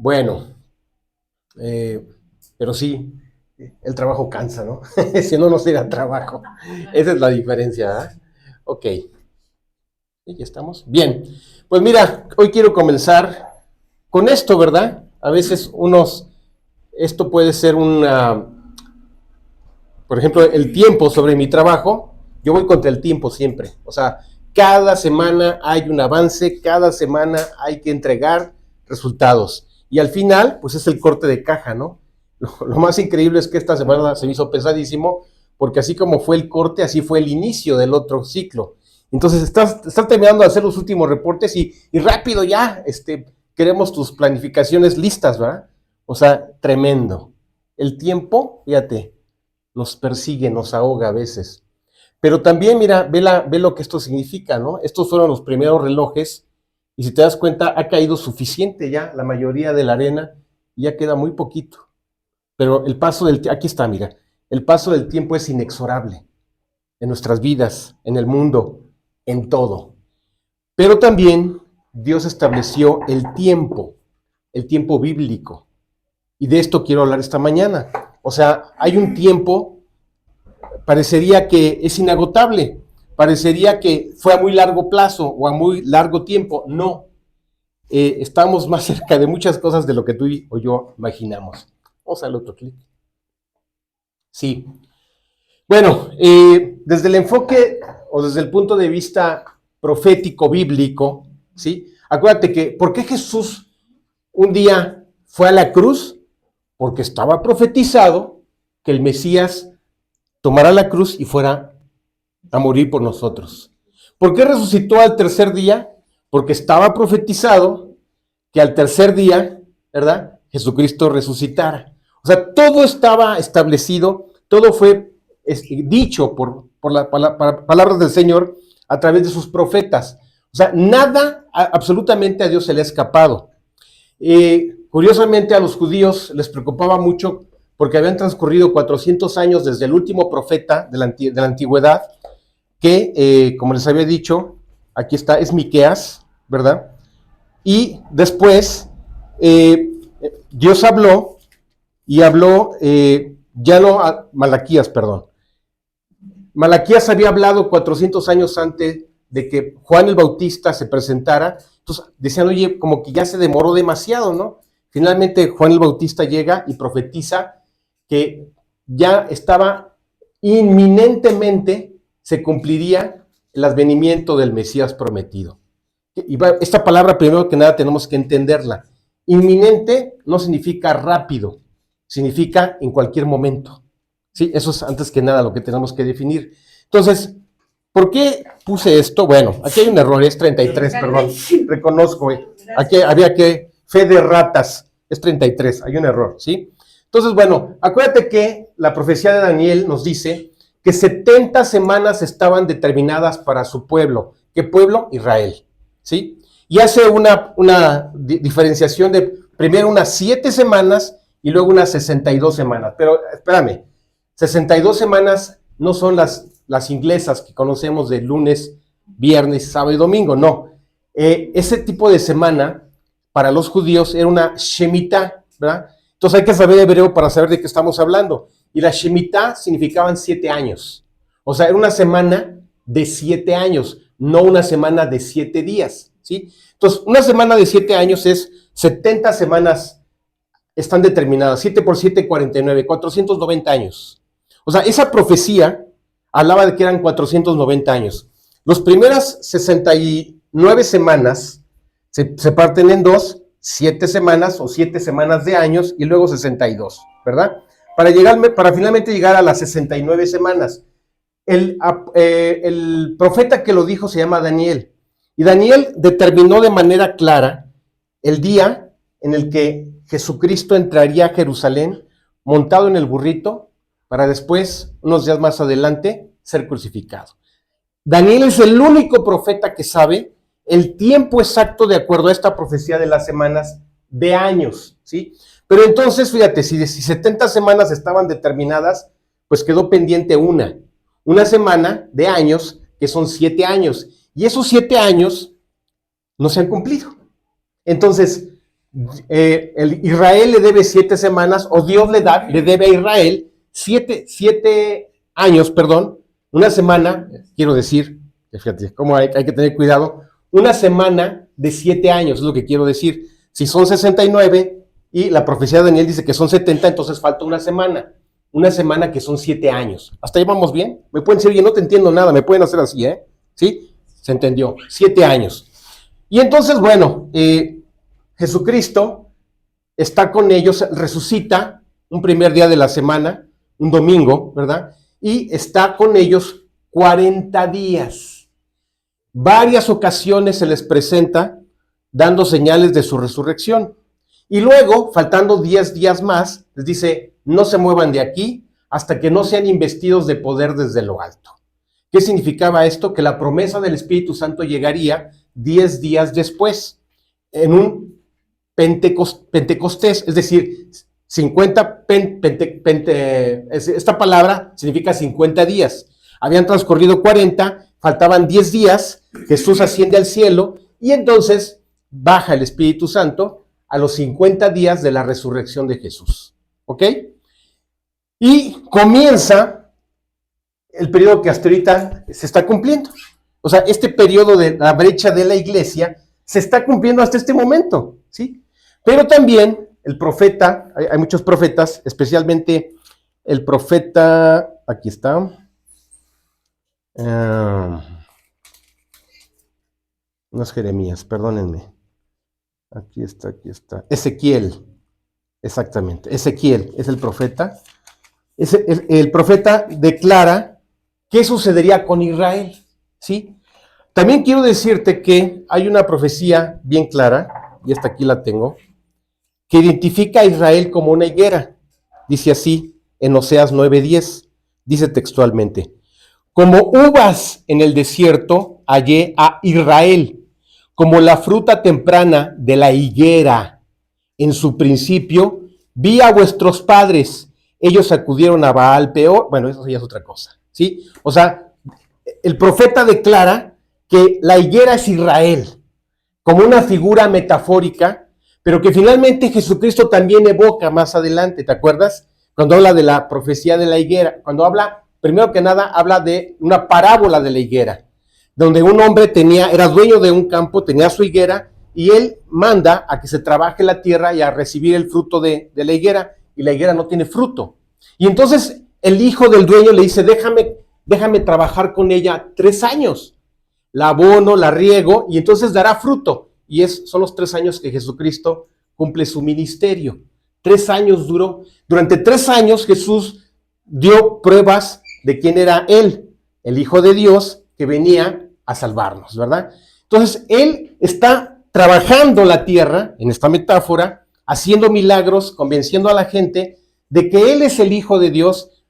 Bueno, pero sí, el trabajo cansa, ¿no? Si no, no sería trabajo. Esa es la diferencia, ¿eh? Ok, ¿y ya estamos? Bien, pues mira, hoy quiero comenzar con esto, ¿verdad? A veces esto puede ser por ejemplo, el tiempo sobre mi trabajo, yo voy contra el tiempo siempre. O sea, cada semana hay un avance, cada semana hay que entregar resultados. Y al final, pues es el corte de caja, ¿no? Lo más increíble es que esta semana se me hizo pesadísimo, porque así como fue el corte, así fue el inicio del otro ciclo. Entonces, estás terminando de hacer los últimos reportes y rápido ya, queremos tus planificaciones listas, ¿verdad? O sea, tremendo. El tiempo, fíjate, nos persigue, nos ahoga a veces. Pero también, mira, ve lo que esto significa, ¿no? Estos fueron los primeros relojes y si te das cuenta, ha caído suficiente ya la mayoría de la arena y ya queda muy poquito. Pero aquí está, mira, el paso del tiempo es inexorable en nuestras vidas, en el mundo, en todo. Pero también Dios estableció el tiempo bíblico. Y de esto quiero hablar esta mañana. O sea, hay un tiempo, parecería que es inagotable, parecería que fue a muy largo plazo o a muy largo tiempo. No, estamos más cerca de muchas cosas de lo que tú o yo imaginamos. Vamos al otro clic. Sí. Bueno, desde el enfoque o desde el punto de vista profético bíblico, ¿sí? Acuérdate que, ¿por qué Jesús un día fue a la cruz? Porque estaba profetizado que el Mesías tomara la cruz y fuera a morir por nosotros. ¿Por qué resucitó al tercer día? Porque estaba profetizado que al tercer día, ¿verdad? Jesucristo resucitara. O sea, todo estaba establecido, todo fue dicho por las palabras del Señor a través de sus profetas. O sea, nada absolutamente a Dios se le ha escapado. Curiosamente a los judíos les preocupaba mucho porque habían transcurrido 400 años desde el último profeta de la antigüedad, que, como les había dicho, aquí está, es Miqueas, ¿verdad? Y después Dios habló y habló, ya no, Malaquías, perdón. Malaquías había hablado 400 años antes de que Juan el Bautista se presentara. Entonces decían, oye, como que ya se demoró demasiado, ¿no? Finalmente Juan el Bautista llega y profetiza que ya estaba inminentemente, se cumpliría el advenimiento del Mesías prometido. Y esta palabra, primero que nada, tenemos que entenderla. Inminente no significa rápido, significa en cualquier momento. ¿Sí? Eso es antes que nada lo que tenemos que definir. Entonces, ¿por qué puse esto? Bueno, aquí hay un error, es 33, perdón, reconozco. Aquí había que, fe de ratas, es 33, hay un error, ¿sí? Entonces, bueno, acuérdate que la profecía de Daniel nos dice que 70 semanas estaban determinadas para su pueblo. ¿Qué pueblo? Israel, ¿sí? Y hace una diferenciación de primero unas 7 semanas y luego unas 62 semanas. Pero espérame, 62 semanas no son las inglesas que conocemos de lunes, viernes, sábado y domingo, no. Ese tipo de semana para los judíos era una Shemitah, ¿verdad? Entonces hay que saber hebreo para saber de qué estamos hablando. Y la Shemitah significaban 7 años. O sea, era una semana de 7 años, no una semana de 7 días, ¿sí? Entonces, una semana de 7 años es 70 semanas, están determinadas, 7 por 7, 49, 490 años. O sea, esa profecía hablaba de que eran 490 años. Las primeras 69 semanas se parten en dos, 7 semanas o 7 semanas de años y luego 62, ¿verdad? Para finalmente llegar a las 69 semanas. El profeta que lo dijo se llama Daniel. Y Daniel determinó de manera clara el día en el que Jesucristo entraría a Jerusalén montado en el burrito para después, unos días más adelante, ser crucificado. Daniel es el único profeta que sabe el tiempo exacto de acuerdo a esta profecía de las semanas de años, ¿sí? Pero entonces, fíjate, si 70 semanas estaban determinadas, pues quedó pendiente una semana de años, que son 7 años, y esos 7 años no se han cumplido. Entonces, Israel le debe 7 semanas, o Dios le debe a Israel 7 años, perdón, una semana, quiero decir, fíjate, cómo hay que tener cuidado, una semana de 7 años, es lo que quiero decir. Si son 69 y la profecía de Daniel dice que son 70, entonces falta una semana que son 7 años. ¿Hasta ahí vamos bien? Me pueden decir, oye, no te entiendo nada, me pueden hacer así, ¿eh? ¿Sí? Se entendió, 7 años. Y entonces, bueno, Jesucristo está con ellos, resucita un primer día de la semana, un domingo, ¿verdad? Y está con ellos 40 días. Varias ocasiones se les presenta dando señales de su resurrección. Y luego, faltando 10 días más, les dice, no se muevan de aquí hasta que no sean investidos de poder desde lo alto. ¿Qué significaba esto? Que la promesa del Espíritu Santo llegaría 10 días después, en un Pentecostés, es decir, 50, esta palabra significa 50 días. Habían transcurrido 40, faltaban 10 días, Jesús asciende al cielo y entonces baja el Espíritu Santo a los 50 días de la resurrección de Jesús. ¿Ok? Y comienza el periodo que hasta ahorita se está cumpliendo. O sea, este periodo de la brecha de la iglesia se está cumpliendo hasta este momento, ¿sí? Pero también el profeta, hay muchos profetas, especialmente el profeta, aquí está, no es Jeremías, perdónenme, aquí está, Ezequiel, exactamente, Ezequiel es el profeta. El profeta declara qué sucedería con Israel, ¿sí? También quiero decirte que hay una profecía bien clara, y hasta aquí la tengo, que identifica a Israel como una higuera. Dice así en Oseas 9:10, dice textualmente, como uvas en el desierto hallé a Israel, como la fruta temprana de la higuera. En su principio vi a vuestros padres, ellos acudieron a Baal Peor, bueno, eso ya es otra cosa, ¿sí? O sea, el profeta declara que la higuera es Israel, como una figura metafórica, pero que finalmente Jesucristo también evoca más adelante, ¿te acuerdas? Cuando habla de la profecía de la higuera, cuando habla, primero que nada, habla de una parábola de la higuera, donde un hombre era dueño de un campo, tenía su higuera, y él manda a que se trabaje la tierra y a recibir el fruto de la higuera, y la higuera no tiene fruto. Y entonces el hijo del dueño le dice, déjame trabajar con ella 3 años, la abono, la riego, y entonces dará fruto. Y son los 3 años que Jesucristo cumple su ministerio. 3 años duró. Durante 3 años Jesús dio pruebas de quién era Él, el Hijo de Dios que venía a salvarnos, ¿verdad? Entonces, Él está trabajando la tierra, en esta metáfora, haciendo milagros, convenciendo a la gente de que Él es el Hijo de Dios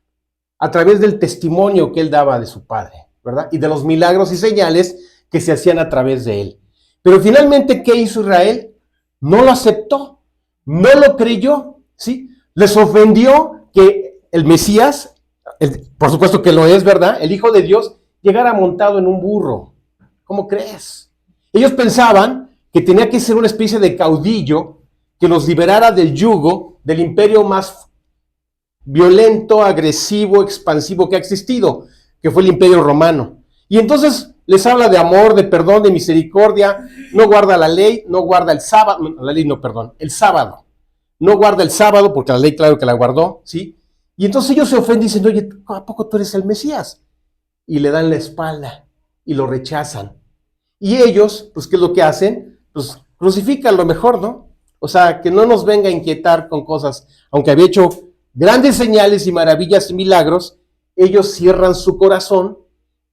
a través del testimonio que Él daba de su Padre, ¿verdad? Y de los milagros y señales que se hacían a través de Él. Pero finalmente, ¿qué hizo Israel? No lo aceptó, no lo creyó, ¿sí? Les ofendió que el Mesías, por supuesto que lo es, ¿verdad? El Hijo de Dios llegara montado en un burro. ¿Cómo crees? Ellos pensaban que tenía que ser una especie de caudillo que los liberara del yugo del imperio más violento, agresivo, expansivo que ha existido, que fue el Imperio Romano. Y entonces les habla de amor, de perdón, de misericordia, no guarda la ley, no guarda el sábado, el sábado. No guarda el sábado, porque la ley claro que la guardó, ¿sí? Y entonces ellos se ofenden diciendo, oye, ¿a poco tú eres el Mesías? Y le dan la espalda y lo rechazan. Y ellos, pues, ¿qué es lo que hacen? Pues crucifican lo mejor, ¿no? O sea, que no nos venga a inquietar con cosas, aunque había hecho grandes señales y maravillas y milagros, ellos cierran su corazón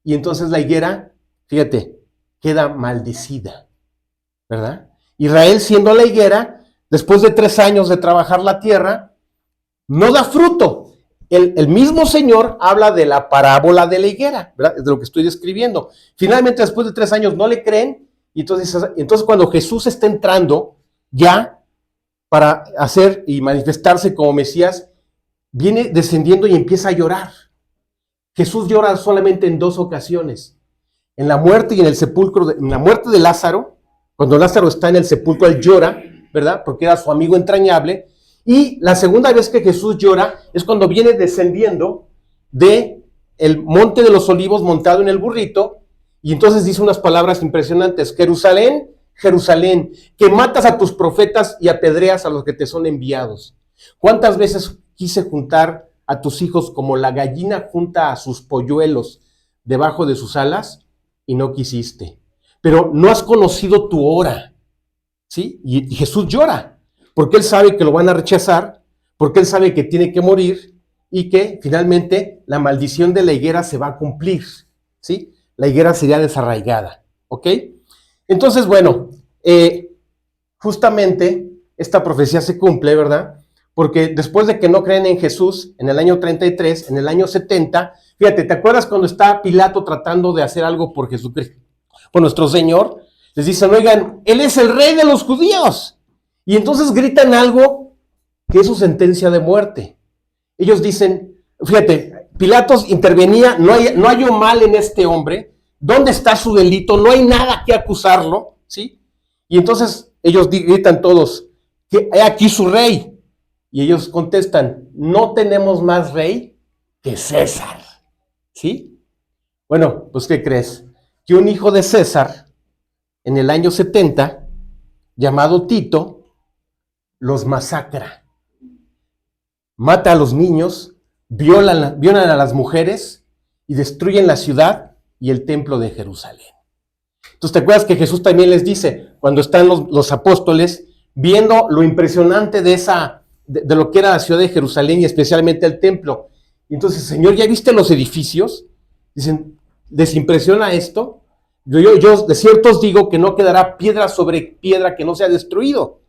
y entonces la higuera, fíjate, queda maldecida, ¿verdad? Israel, siendo la higuera, después de 3 años de trabajar la tierra, no da fruto. El mismo Señor habla de la parábola de la higuera, ¿verdad? Es de lo que estoy describiendo. Finalmente, después de 3 años, no le creen, y entonces cuando Jesús está entrando ya para hacer y manifestarse como Mesías, viene descendiendo y empieza a llorar. Jesús llora solamente en 2 ocasiones. En la muerte y en el sepulcro, en la muerte de Lázaro, cuando Lázaro está en el sepulcro, él llora, ¿verdad? Porque era su amigo entrañable. Y la segunda vez que Jesús llora es cuando viene descendiendo de el monte de los olivos montado en el burrito, y entonces dice unas palabras impresionantes: Jerusalén, Jerusalén, que matas a tus profetas y apedreas a los que te son enviados. ¿Cuántas veces quise juntar a tus hijos como la gallina junta a sus polluelos debajo de sus alas y no quisiste? Pero no has conocido tu hora, ¿sí? Y Jesús llora, porque él sabe que lo van a rechazar, porque él sabe que tiene que morir y que finalmente la maldición de la higuera se va a cumplir, ¿sí? La higuera sería desarraigada, ¿ok? Entonces, bueno, justamente esta profecía se cumple, ¿verdad? Porque después de que no creen en Jesús, en el año 33, en el año 70, fíjate, ¿te acuerdas cuando está Pilato tratando de hacer algo por Jesucristo, por nuestro Señor? Les dicen, oigan, Él es el rey de los judíos. Y entonces gritan algo que es su sentencia de muerte. Ellos dicen, fíjate, Pilatos intervenía, no hay mal en este hombre, ¿dónde está su delito? No hay nada que acusarlo, ¿sí? Y entonces ellos gritan todos, que he aquí su rey. Y ellos contestan, no tenemos más rey que César, ¿sí? Bueno, pues ¿qué crees? Que un hijo de César, en el año 70, llamado Tito, los masacra. Mata a los niños, violan a las mujeres y destruyen la ciudad y el templo de Jerusalén. Entonces, ¿te acuerdas que Jesús también les dice, cuando están los apóstoles, viendo lo impresionante de lo que era la ciudad de Jerusalén y especialmente el templo? Y entonces, Señor, ¿ya viste los edificios? Dicen, ¿les impresiona esto? Yo de cierto os digo que no quedará piedra sobre piedra que no sea destruido.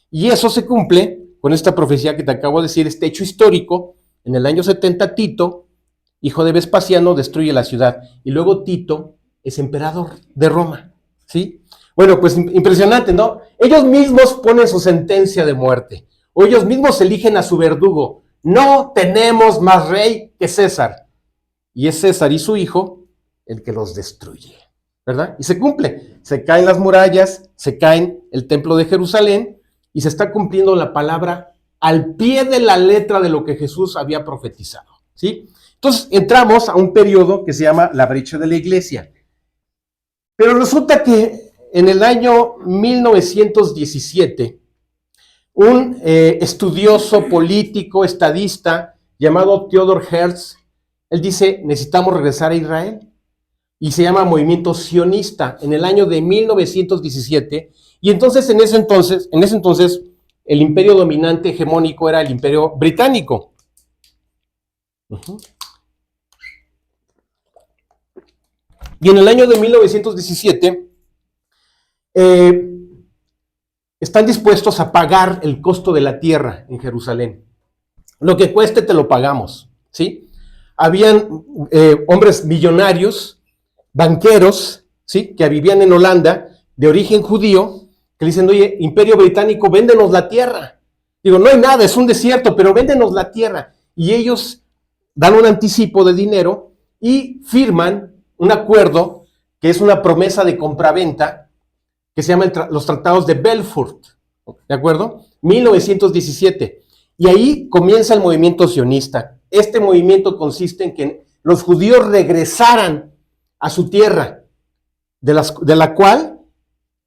Y eso se cumple con esta profecía que te acabo de decir, este hecho histórico. En el año 70, Tito, hijo de Vespasiano, destruye la ciudad. Y luego Tito es emperador de Roma, ¿sí? Bueno, pues impresionante, ¿no? Ellos mismos ponen su sentencia de muerte. O ellos mismos eligen a su verdugo. No tenemos más rey que César. Y es César y su hijo el que los destruye, ¿verdad? Y se cumple. Se caen las murallas, se caen el templo de Jerusalén y se está cumpliendo la palabra al pie de la letra de lo que Jesús había profetizado, ¿sí? Entonces entramos a un periodo que se llama la brecha de la iglesia. Pero resulta que en el año 1917, un estudioso político, estadista, llamado Theodor Herzl, él dice, necesitamos regresar a Israel. Y se llama Movimiento Sionista, en el año de 1917. Y entonces, en ese entonces, el imperio dominante hegemónico era el imperio británico. Y en el año de 1917, están dispuestos a pagar el costo de la tierra en Jerusalén. Lo que cueste te lo pagamos, ¿sí? Habían hombres millonarios, banqueros, ¿sí? Que vivían en Holanda, de origen judío, que le dicen, oye, Imperio Británico, véndenos la tierra. Digo, no hay nada, es un desierto, pero véndenos la tierra. Y ellos dan un anticipo de dinero y firman un acuerdo que es una promesa de compraventa que se llama los tratados de Belfort, ¿de acuerdo? 1917. Y ahí comienza el movimiento sionista. Este movimiento consiste en que los judíos regresaran a su tierra, de la cual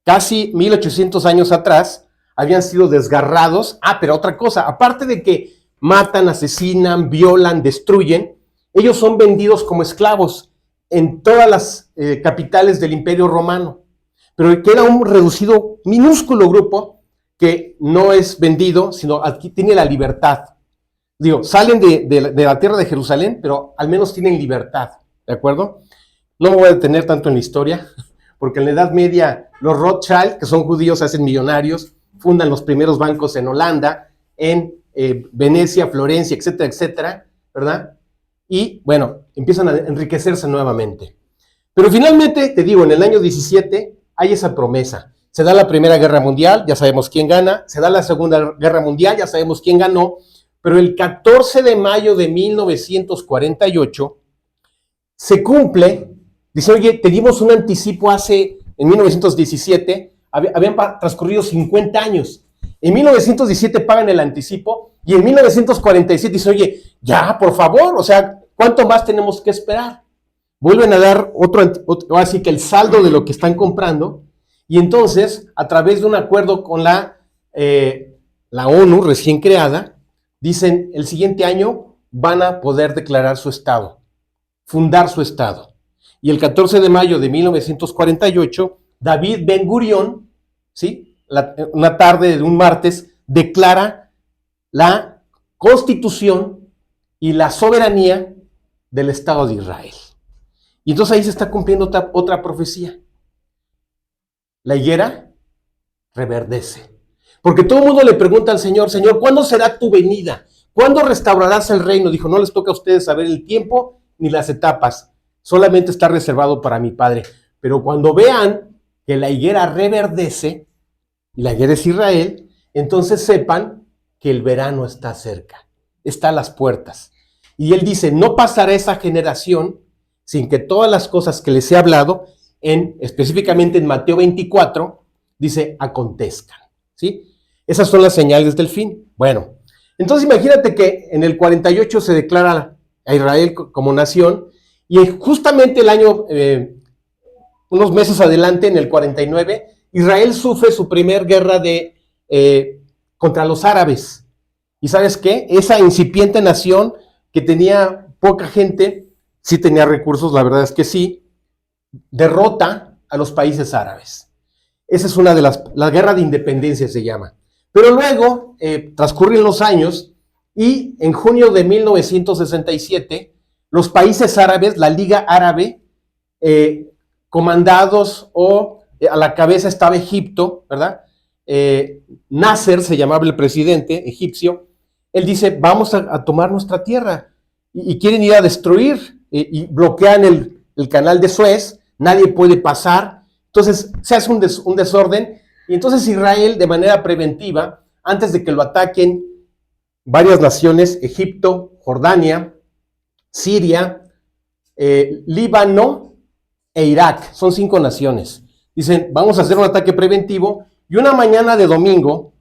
casi 1800 años atrás habían sido desgarrados. Pero otra cosa, aparte de que matan, asesinan, violan, destruyen, ellos son vendidos como esclavos en todas las capitales del Imperio Romano, pero queda un reducido, minúsculo grupo que no es vendido, sino aquí tiene la libertad. Digo, salen de la tierra de Jerusalén, pero al menos tienen libertad, ¿de acuerdo? No me voy a detener tanto en la historia, porque en la Edad Media los Rothschild, que son judíos, se hacen millonarios, fundan los primeros bancos en Holanda, en Venecia, Florencia, etcétera, etcétera, ¿verdad? Y bueno, empiezan a enriquecerse nuevamente. Pero finalmente, te digo, en el año 17 hay esa promesa. Se da la Primera Guerra Mundial, ya sabemos quién gana. Se da la Segunda Guerra Mundial, ya sabemos quién ganó. Pero el 14 de mayo de 1948 se cumple. Dice, oye, te dimos un anticipo en 1917, habían transcurrido 50 años. En 1917 pagan el anticipo y en 1947 dicen, oye, ya, por favor, o sea, ¿cuánto más tenemos que esperar? Vuelven a dar así que el saldo de lo que están comprando y entonces, a través de un acuerdo con la ONU recién creada, dicen, el siguiente año van a poder declarar su estado, fundar su estado. Y el 14 de mayo de 1948, David Ben Gurión, ¿sí? Una tarde de un martes, declara la constitución y la soberanía del Estado de Israel. Y entonces ahí se está cumpliendo otra profecía. La higuera reverdece. Porque todo el mundo le pregunta al Señor, Señor, ¿cuándo será tu venida? ¿Cuándo restaurarás el reino? Dijo, no les toca a ustedes saber el tiempo ni las etapas. Solamente está reservado para mi Padre. Pero cuando vean que la higuera reverdece, y la higuera es Israel, entonces sepan que el verano está cerca, está a las puertas. Y él dice, no pasará esa generación sin que todas las cosas que les he hablado, específicamente en Mateo 24, dice, acontezcan, ¿sí? Esas son las señales del fin. Bueno, entonces imagínate que en el 48 se declara a Israel como nación, y justamente el año, unos meses adelante, en el 49, Israel sufre su primer guerra contra los árabes. ¿Y sabes qué? Esa incipiente nación que tenía poca gente, sí tenía recursos, la verdad es que sí, derrota a los países árabes. Esa es una de la guerra de independencia se llama. Pero luego transcurren los años y en junio de 1967, los países árabes, la Liga Árabe, comandados a la cabeza estaba Egipto, ¿verdad? Nasser se llamaba el presidente egipcio. Él dice, vamos a tomar nuestra tierra y quieren ir a destruir y bloquean el canal de Suez, nadie puede pasar, entonces se hace un desorden y entonces Israel de manera preventiva, antes de que lo ataquen varias naciones, Egipto, Jordania, Siria, Líbano e Irak, son 5 naciones. Dicen, vamos a hacer un ataque preventivo y una mañana de domingo,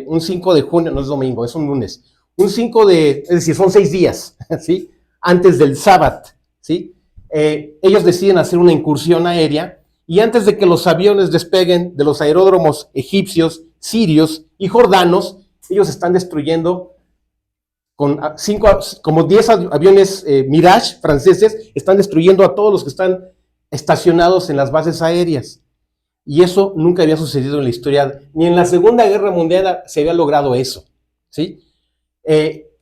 un 5 de junio, no es domingo, es un lunes, es decir, son 6 días, ¿sí? Antes del sábado, ¿sí? Ellos deciden hacer una incursión aérea y antes de que los aviones despeguen de los aeródromos egipcios, sirios y jordanos, ellos están destruyendo como 10 aviones Mirage franceses, están destruyendo a todos los que están estacionados en las bases aéreas. Y eso nunca había sucedido en la historia, ni en la Segunda Guerra Mundial se había logrado eso, ¿sí?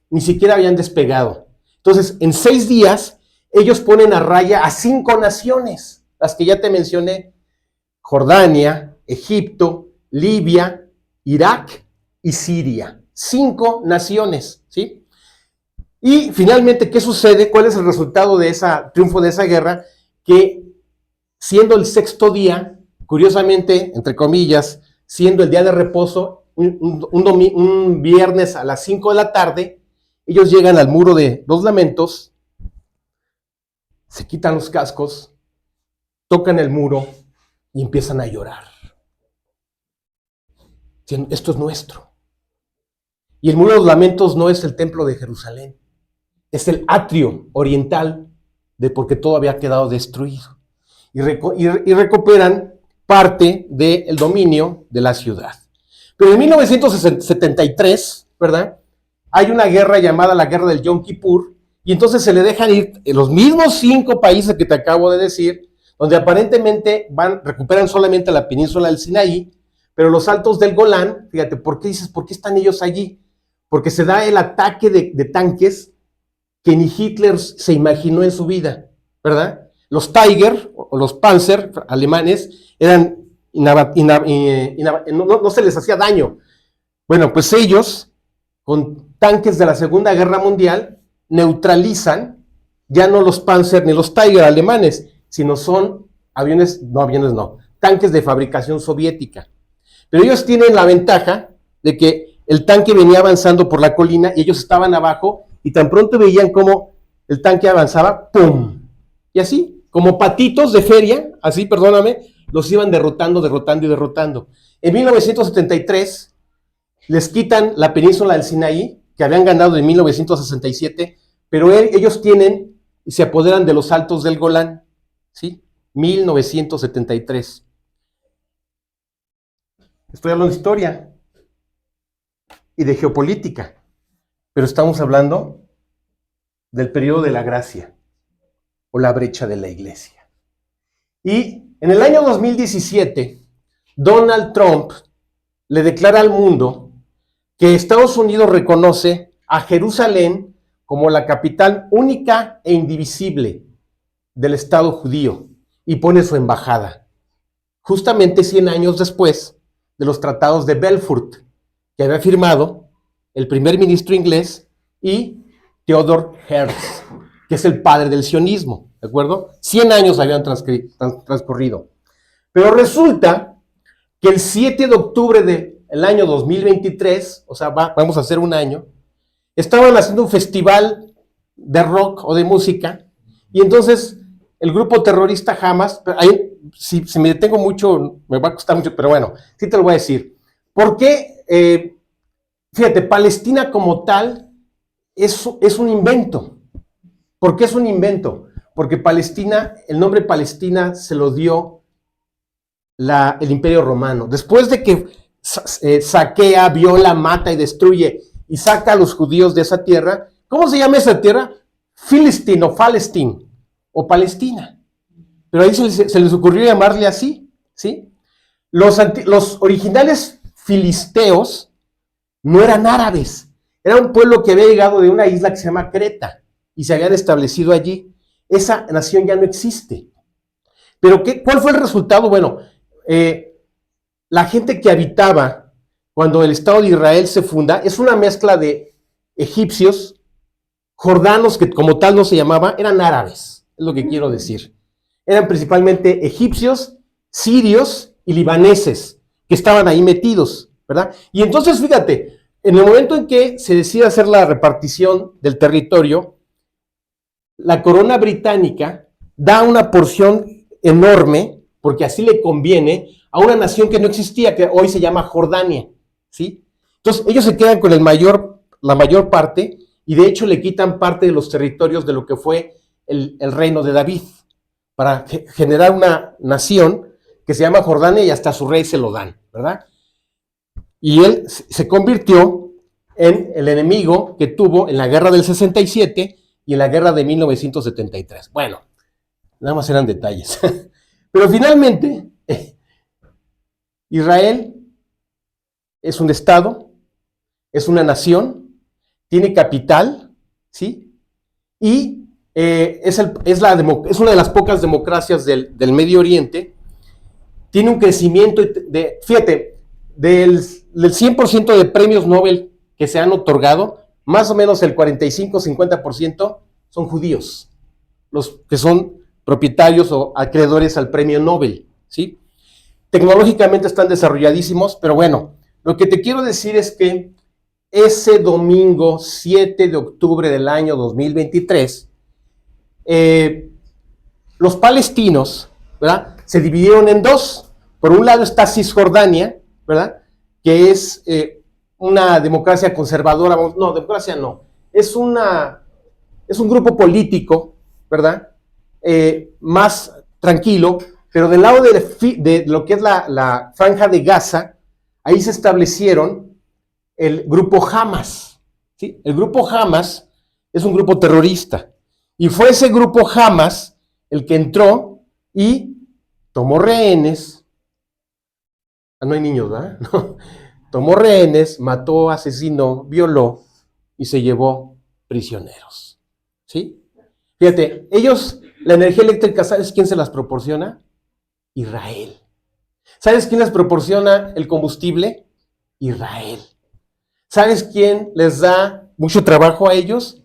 Ni siquiera habían despegado. Entonces, en 6 días, ellos ponen a raya a 5 naciones, las que ya te mencioné, Jordania, Egipto, Libia, Irak y Siria. 5 naciones, ¿sí? Y finalmente, ¿qué sucede? ¿Cuál es el resultado de ese triunfo de esa guerra? Que siendo el 6º día, curiosamente, entre comillas, siendo el día de reposo, un viernes a las 5 de la tarde, ellos llegan al muro de los lamentos, se quitan los cascos, tocan el muro y empiezan a llorar. Esto es nuestro. Y el muro de los lamentos no es el templo de Jerusalén, es el atrio oriental porque todo había quedado destruido. Y recuperan parte del dominio de la ciudad. Pero en 1973, ¿verdad? Hay una guerra llamada la Guerra del Yom Kippur, y entonces se le dejan ir los mismos 5 países que te acabo de decir, donde aparentemente recuperan solamente la península del Sinaí, pero los altos del Golán, fíjate, ¿por qué están ellos allí? Porque se da el ataque de tanques que ni Hitler se imaginó en su vida, ¿verdad? Los Tiger o los Panzer alemanes no se les hacía daño. Bueno, pues ellos, con tanques de la Segunda Guerra Mundial, neutralizan ya no los Panzer ni los Tiger alemanes, sino son tanques de fabricación soviética. Pero ellos tienen la ventaja de que el tanque venía avanzando por la colina y ellos estaban abajo y tan pronto veían cómo el tanque avanzaba, ¡pum! Y así, como patitos de feria, así, perdóname, los iban derrotando. En 1973, les quitan la península del Sinaí, que habían ganado en 1967, pero ellos tienen y se apoderan de los altos del Golán, ¿sí? 1973. Estoy hablando de historia y de geopolítica, pero estamos hablando del periodo de la gracia o la brecha de la iglesia. Y en el año 2017, Donald Trump le declara al mundo que Estados Unidos reconoce a Jerusalén como la capital única e indivisible del Estado judío y pone su embajada, justamente 100 años después de los tratados de Belfort, que había firmado el primer ministro inglés y Theodor Herzl, que es el padre del sionismo, ¿de acuerdo? 100 años habían transcurrido. Pero resulta que el 7 de octubre del año 2023, o sea, vamos a hacer un año, estaban haciendo un festival de rock o de música, y entonces el grupo terrorista Hamas, ahí, si me detengo mucho, me va a costar mucho, pero bueno, sí te lo voy a decir. ¿Por qué? Fíjate, Palestina como tal es un invento. ¿Por qué es un invento? Porque Palestina, el nombre Palestina se lo dio el Imperio Romano. Después de que saquea, viola, mata y destruye y saca a los judíos de esa tierra, ¿cómo se llama esa tierra? Filistín o Palestín o Palestina. Pero ahí se les ocurrió llamarle así, ¿sí? Los originales filisteos no eran árabes, era un pueblo que había llegado de una isla que se llama Creta y se habían establecido allí. Esa nación ya no existe. Pero ¿cuál fue el resultado? Bueno, la gente que habitaba cuando el Estado de Israel se funda es una mezcla de egipcios, jordanos, que como tal no se llamaba, eran árabes, es lo que quiero decir. Eran principalmente egipcios, sirios y libaneses que estaban ahí metidos, ¿verdad? Y entonces, fíjate, en el momento en que se decide hacer la repartición del territorio, la corona británica da una porción enorme, porque así le conviene, a una nación que no existía, que hoy se llama Jordania, ¿sí? Entonces, ellos se quedan con la mayor parte, y de hecho le quitan parte de los territorios de lo que fue el reino de David, para generar una nación que se llama Jordania y hasta a su rey se lo dan, ¿verdad? Y él se convirtió en el enemigo que tuvo en la guerra del 67 y en la guerra de 1973. Bueno, nada más eran detalles. Pero finalmente, Israel es un estado, es una nación, tiene capital, ¿sí? Y es una de las pocas democracias del Medio Oriente. Tiene un crecimiento, fíjate, del 100% de premios Nobel que se han otorgado, más o menos el 45-50% son judíos, los que son propietarios o acreedores al premio Nobel, ¿sí? Tecnológicamente están desarrolladísimos, pero bueno, lo que te quiero decir es que ese domingo 7 de octubre del año 2023, los palestinos, ¿verdad?, se dividieron en dos. Por un lado está Cisjordania, ¿verdad?, que es una democracia conservadora, no, democracia no, es un grupo político, ¿verdad?, más tranquilo, pero del lado de lo que es la franja de Gaza, ahí se establecieron el grupo Hamas, ¿sí? El grupo Hamas es un grupo terrorista, y fue ese grupo Hamas el que entró y tomó rehenes. No hay niños, ¿verdad? No. Tomó rehenes, mató, asesinó, violó y se llevó prisioneros, ¿sí? Fíjate, ellos, la energía eléctrica, ¿sabes quién se las proporciona? Israel. ¿Sabes quién les proporciona el combustible? Israel. ¿Sabes quién les da mucho trabajo a ellos?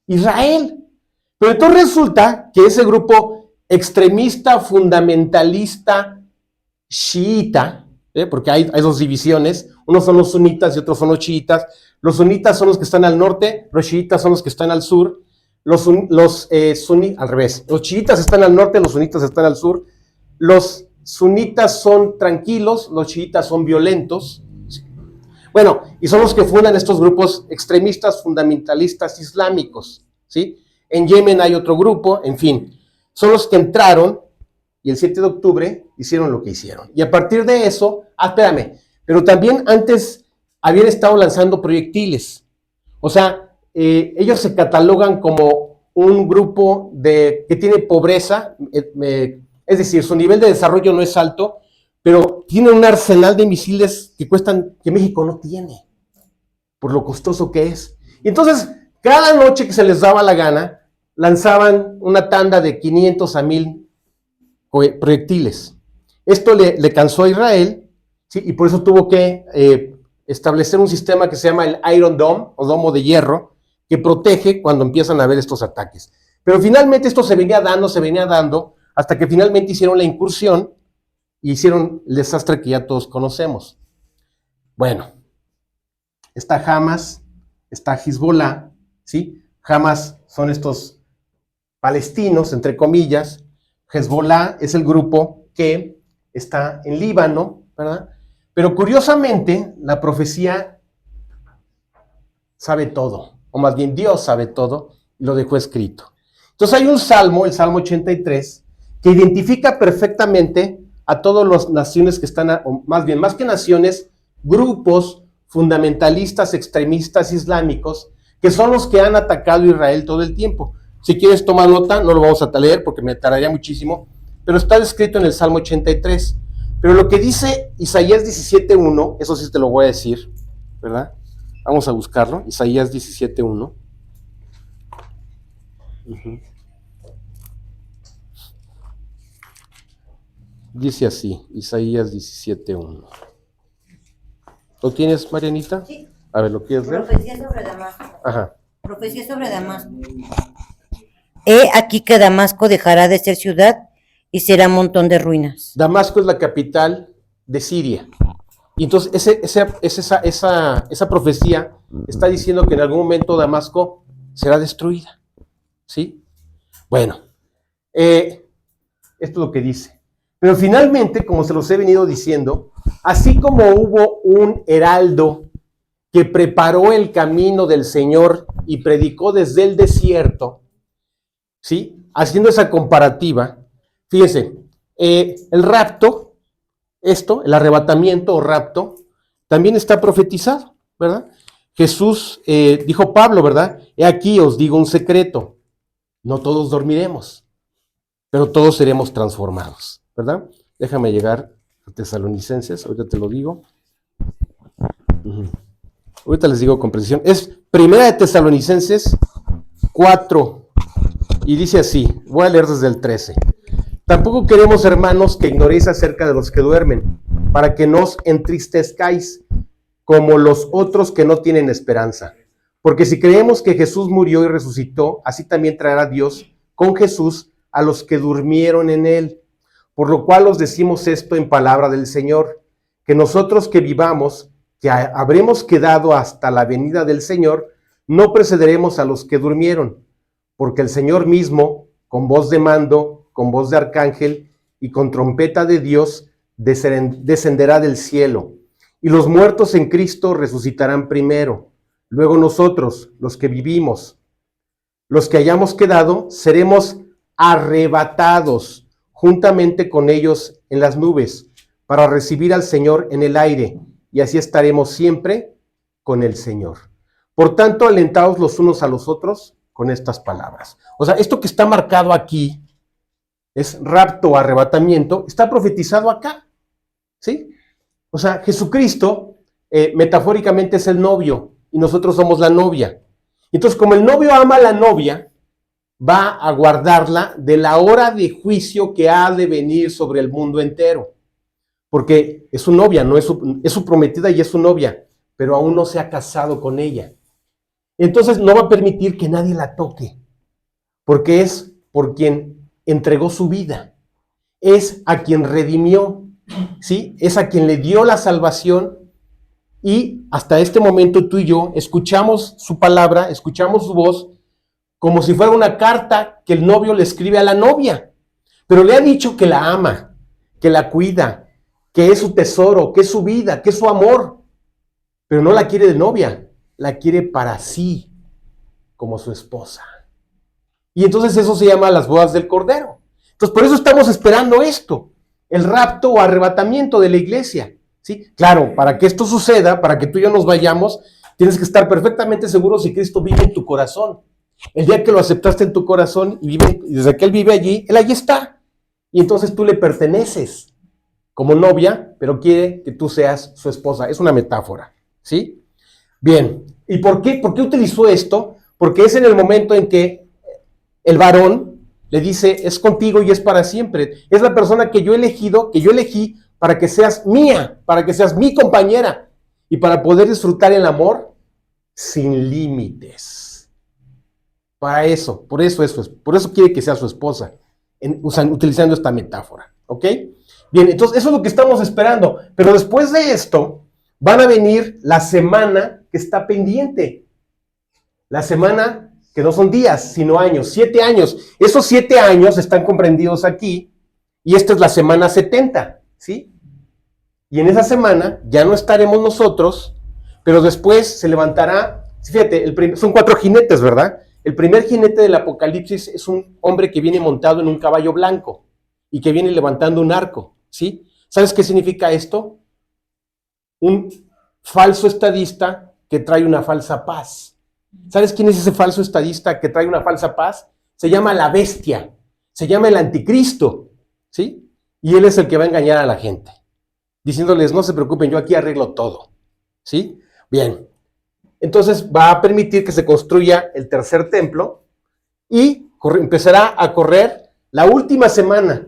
Israel. Pero entonces resulta que ese grupo extremista, fundamentalista, chiita, porque hay dos divisiones, unos son los sunitas y otros son los chiitas. Los sunitas son los que están al norte, los chiitas son los que están al sur. Al revés, los chiitas están al norte, los sunitas están al sur. Los sunitas son tranquilos, los chiitas son violentos. Bueno, y son los que fundan estos grupos extremistas fundamentalistas islámicos, ¿sí? En Yemen hay otro grupo, en fin, son los que entraron y el 7 de octubre hicieron lo que hicieron. Y a partir de eso, espérame, pero también antes habían estado lanzando proyectiles. O sea, ellos se catalogan como un grupo que tiene pobreza, es decir, su nivel de desarrollo no es alto, pero tienen un arsenal de misiles que México no tiene, por lo costoso que es. Y entonces, cada noche que se les daba la gana, lanzaban una tanda de 500 a 1000 proyectiles. Esto le cansó a Israel, ¿sí? Y por eso tuvo que establecer un sistema que se llama el Iron Dome, o domo de hierro, que protege cuando empiezan a haber estos ataques. Pero finalmente esto se venía dando, hasta que finalmente hicieron la incursión y hicieron el desastre que ya todos conocemos. Bueno, está Hamas, está Hezbollah, ¿sí? Hamas son estos palestinos, entre comillas. Hezbollah es el grupo que está en Líbano, ¿verdad? Pero curiosamente, la profecía sabe todo, o más bien Dios sabe todo, y lo dejó escrito. Entonces hay un salmo, el Salmo 83, que identifica perfectamente a todas las naciones que están, o más bien, más que naciones, grupos fundamentalistas, extremistas islámicos, que son los que han atacado a Israel todo el tiempo. Si quieres tomar nota, no lo vamos a leer porque me tardaría muchísimo, pero está descrito en el Salmo 83. Pero lo que dice Isaías 17.1, eso sí te lo voy a decir, ¿verdad? Vamos a buscarlo, Isaías 17.1. Dice así, Isaías 17.1. ¿Lo tienes, Marianita? Sí. A ver, ¿lo quieres leer? Profecía sobre Damasco. Ajá. Profecía sobre Damasco. He aquí que Damasco dejará de ser ciudad y será montón de ruinas. Damasco es la capital de Siria. Y entonces esa profecía está diciendo que en algún momento Damasco será destruida. ¿Sí? Bueno, esto es lo que dice. Pero finalmente, como se los he venido diciendo, así como hubo un heraldo que preparó el camino del Señor y predicó desde el desierto, ¿sí? Haciendo esa comparativa, fíjense, el rapto, el arrebatamiento o rapto, también está profetizado, ¿verdad? Jesús, dijo Pablo, ¿verdad? He aquí os digo un secreto, no todos dormiremos, pero todos seremos transformados, ¿verdad? Déjame llegar a Tesalonicenses, ahorita te lo digo. Ahorita les digo con precisión. Es Primera de Tesalonicenses 4, y dice así, voy a leer desde el 13. Tampoco queremos, hermanos, que ignoréis acerca de los que duermen, para que no os entristezcáis como los otros que no tienen esperanza. Porque si creemos que Jesús murió y resucitó, así también traerá Dios con Jesús a los que durmieron en él. Por lo cual os decimos esto en palabra del Señor, que nosotros que vivamos, que habremos quedado hasta la venida del Señor, no precederemos a los que durmieron, porque el Señor mismo, con voz de mando, con voz de arcángel y con trompeta de Dios, descenderá del cielo, y los muertos en Cristo resucitarán primero. Luego nosotros, los que vivimos, los que hayamos quedado, seremos arrebatados juntamente con ellos en las nubes, para recibir al Señor en el aire, y así estaremos siempre con el Señor. Por tanto, alentaos los unos a los otros con estas palabras. O sea, esto que está marcado aquí, es rapto o arrebatamiento, está profetizado acá, ¿sí? O sea, Jesucristo, metafóricamente es el novio, y nosotros somos la novia. Entonces, como el novio ama a la novia, va a guardarla de la hora de juicio que ha de venir sobre el mundo entero. Porque es su novia, no es su prometida y es su novia, pero aún no se ha casado con ella. Entonces no va a permitir que nadie la toque, porque es por quien entregó su vida, es a quien redimió, ¿sí? Es a quien le dio la salvación, y hasta este momento tú y yo escuchamos su palabra, escuchamos su voz, como si fuera una carta que el novio le escribe a la novia, pero le ha dicho que la ama, que la cuida, que es su tesoro, que es su vida, que es su amor. pero no la quiere de novia, la quiere para sí, como su esposa. Y entonces eso se llama las bodas del Cordero. Entonces por eso estamos esperando esto, el rapto o arrebatamiento de la iglesia. ¿Sí? Claro, para que esto suceda, para que tú y yo nos vayamos, tienes que estar perfectamente seguro si Cristo vive en tu corazón. El día que lo aceptaste en tu corazón y desde que Él vive allí, Él allí está. Y entonces tú le perteneces como novia, pero quiere que tú seas su esposa. Es una metáfora, ¿sí? Bien, ¿y por qué? ¿Por qué utilizó esto? Porque es en el momento en que el varón le dice, es contigo y es para siempre. Es la persona que yo he elegido, que yo elegí para que seas mía, para que seas mi compañera y para poder disfrutar el amor sin límites. Para eso, por eso quiere que sea su esposa, utilizando esta metáfora, ¿ok? Bien, entonces eso es lo que estamos esperando, pero después de esto van a venir la semana que está pendiente, la semana que no son días, sino años, 7 años. Esos 7 años están comprendidos aquí y esta es la semana 70, ¿sí? Y en esa semana ya no estaremos nosotros, pero después se levantará, fíjate, son 4 jinetes, ¿verdad? El primer jinete del Apocalipsis es un hombre que viene montado en un caballo blanco y que viene levantando un arco, ¿sí? ¿Sabes qué significa esto? Un falso estadista que trae una falsa paz. ¿Sabes quién es ese falso estadista que trae una falsa paz? Se llama la bestia, se llama el anticristo, ¿sí? Y él es el que va a engañar a la gente, diciéndoles, no se preocupen, yo aquí arreglo todo, ¿sí? Bien, entonces va a permitir que se construya el tercer templo y empezará a correr la última semana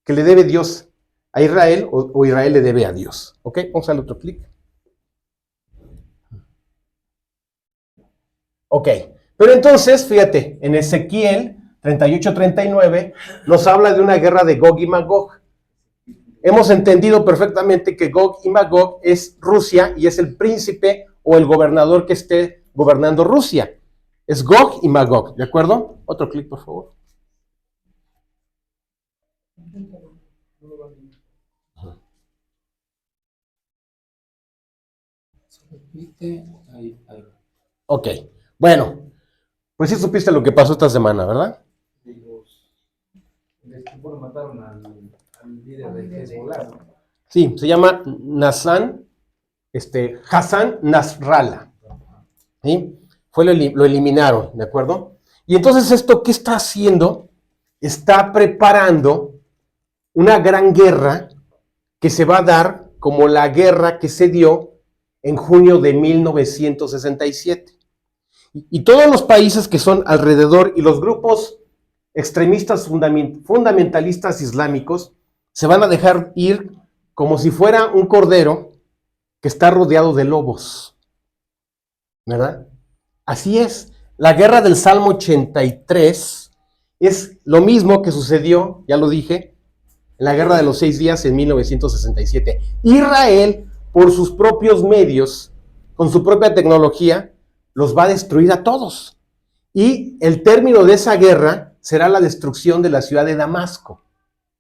que le debe Dios a Israel o Israel le debe a Dios, ¿ok? Vamos al otro clic. Ok, pero entonces, fíjate, en Ezequiel 38-39 nos habla de una guerra de Gog y Magog. Hemos entendido perfectamente que Gog y Magog es Rusia y es el príncipe o el gobernador que esté gobernando Rusia. Es Gog y Magog, ¿de acuerdo? Otro clic, por favor. Ok, bueno, pues sí supiste lo que pasó esta semana, ¿verdad? Mataron al líder de Hezbollah, ¿no? Sí, se llama Hassan Nasrallah. ¿Sí? Lo eliminaron, ¿de acuerdo? Y entonces esto, ¿qué está haciendo? Está preparando una gran guerra que se va a dar como la guerra que se dio en junio de 1967. Y todos los países que son alrededor y los grupos extremistas fundamentalistas islámicos se van a dejar ir como si fuera un cordero que está rodeado de lobos, ¿verdad? Así es, la guerra del Salmo 83 es lo mismo que sucedió, ya lo dije, en la guerra de los 6 días en 1967. Israel, por sus propios medios, con su propia tecnología, los va a destruir a todos. Y el término de esa guerra será la destrucción de la ciudad de Damasco.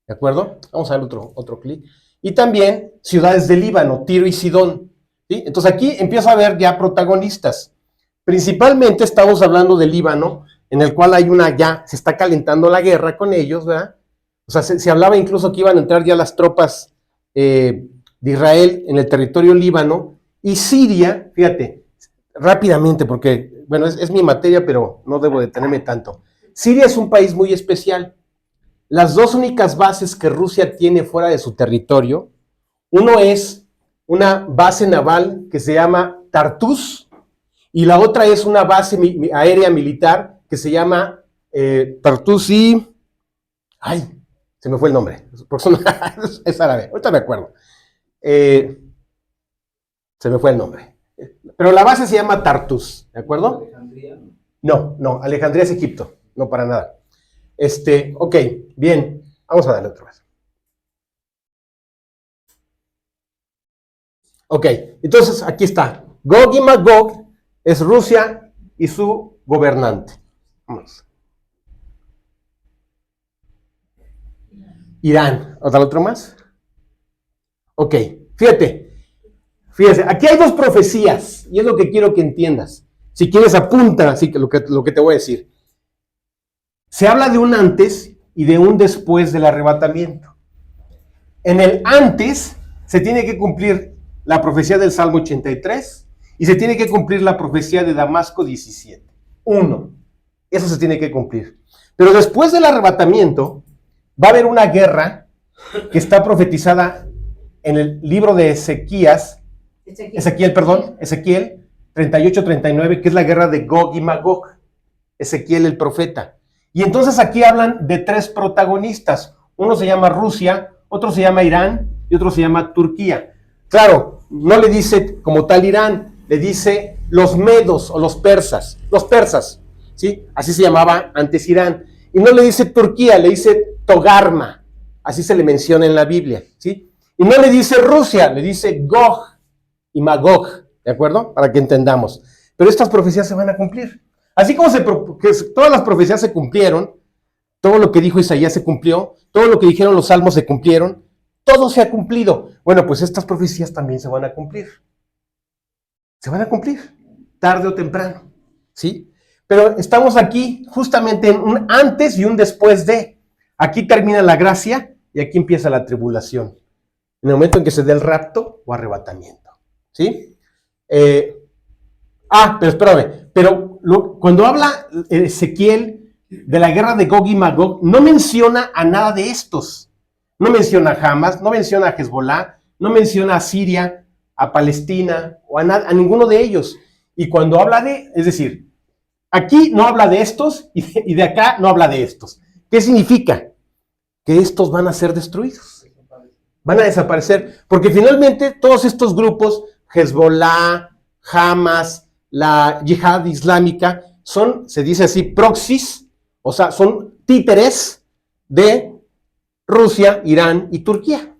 ¿De acuerdo? Vamos a ver otro clic. Y también ciudades del Líbano, Tiro y Sidón. ¿Sí? Entonces aquí empieza a haber ya protagonistas. Principalmente estamos hablando del Líbano, en el cual se está calentando la guerra con ellos, ¿verdad? O sea, se hablaba incluso que iban a entrar ya las tropas de Israel en el territorio líbano. Y Siria, fíjate, rápidamente, porque, bueno, es mi materia, pero no debo detenerme tanto. Siria es un país muy especial. Las dos únicas bases que Rusia tiene fuera de su territorio, uno es una base naval que se llama Tartus, y la otra es una base aérea militar que se llama Tartus y... ¡Ay! Se me fue el nombre. Es árabe. Ahorita me acuerdo. Se me fue el nombre. Pero la base se llama Tartus, ¿de acuerdo? ¿Alejandría? No, Alejandría es Egipto. No, para nada. Ok, bien. Vamos a darle otra vez. Ok, entonces aquí está. Gog y Magog es Rusia y su gobernante. Vamos. Irán. ¿Otra otro más? Ok, fíjate. Fíjense, aquí hay dos profecías, y es lo que quiero que entiendas. Si quieres, apunta así que lo que te voy a decir. Se habla de un antes y de un después del arrebatamiento. En el antes se tiene que cumplir la profecía del Salmo 83 y se tiene que cumplir la profecía de Damasco 17. Uno, eso se tiene que cumplir. Pero después del arrebatamiento va a haber una guerra que está profetizada en el libro de Ezequiel 38-39, que es la guerra de Gog y Magog. Ezequiel el profeta. Y entonces aquí hablan de tres protagonistas. Uno se llama Rusia, otro se llama Irán y otro se llama Turquía. Claro, no le dice como tal Irán, le dice los medos o los persas, ¿sí? Así se llamaba antes Irán. Y no le dice Turquía, le dice Togarma, así se le menciona en la Biblia, ¿sí? Y no le dice Rusia, le dice Gog y Magog, ¿de acuerdo? Para que entendamos. Pero estas profecías se van a cumplir. Así como que todas las profecías se cumplieron, todo lo que dijo Isaías se cumplió, todo lo que dijeron los salmos se cumplieron, todo se ha cumplido. Bueno, pues estas profecías también se van a cumplir. Se van a cumplir, tarde o temprano, ¿sí? Pero estamos aquí justamente en un antes y un después de. Aquí termina la gracia y aquí empieza la tribulación. En el momento en que se dé el rapto o arrebatamiento, ¿sí? Pero espérame, cuando habla Ezequiel de la guerra de Gog y Magog, no menciona a nada de estos. No menciona a Hamas, no menciona a Hezbollah, no menciona a Siria, a Palestina o a ninguno de ellos. Y cuando habla es decir, aquí no habla de estos y de acá no habla de estos. ¿Qué significa? Que estos van a ser destruidos. Van a desaparecer. Porque finalmente todos estos grupos, Hezbollah, Hamas, la yihad islámica, se dice así, proxies, o sea, son títeres de Rusia, Irán y Turquía.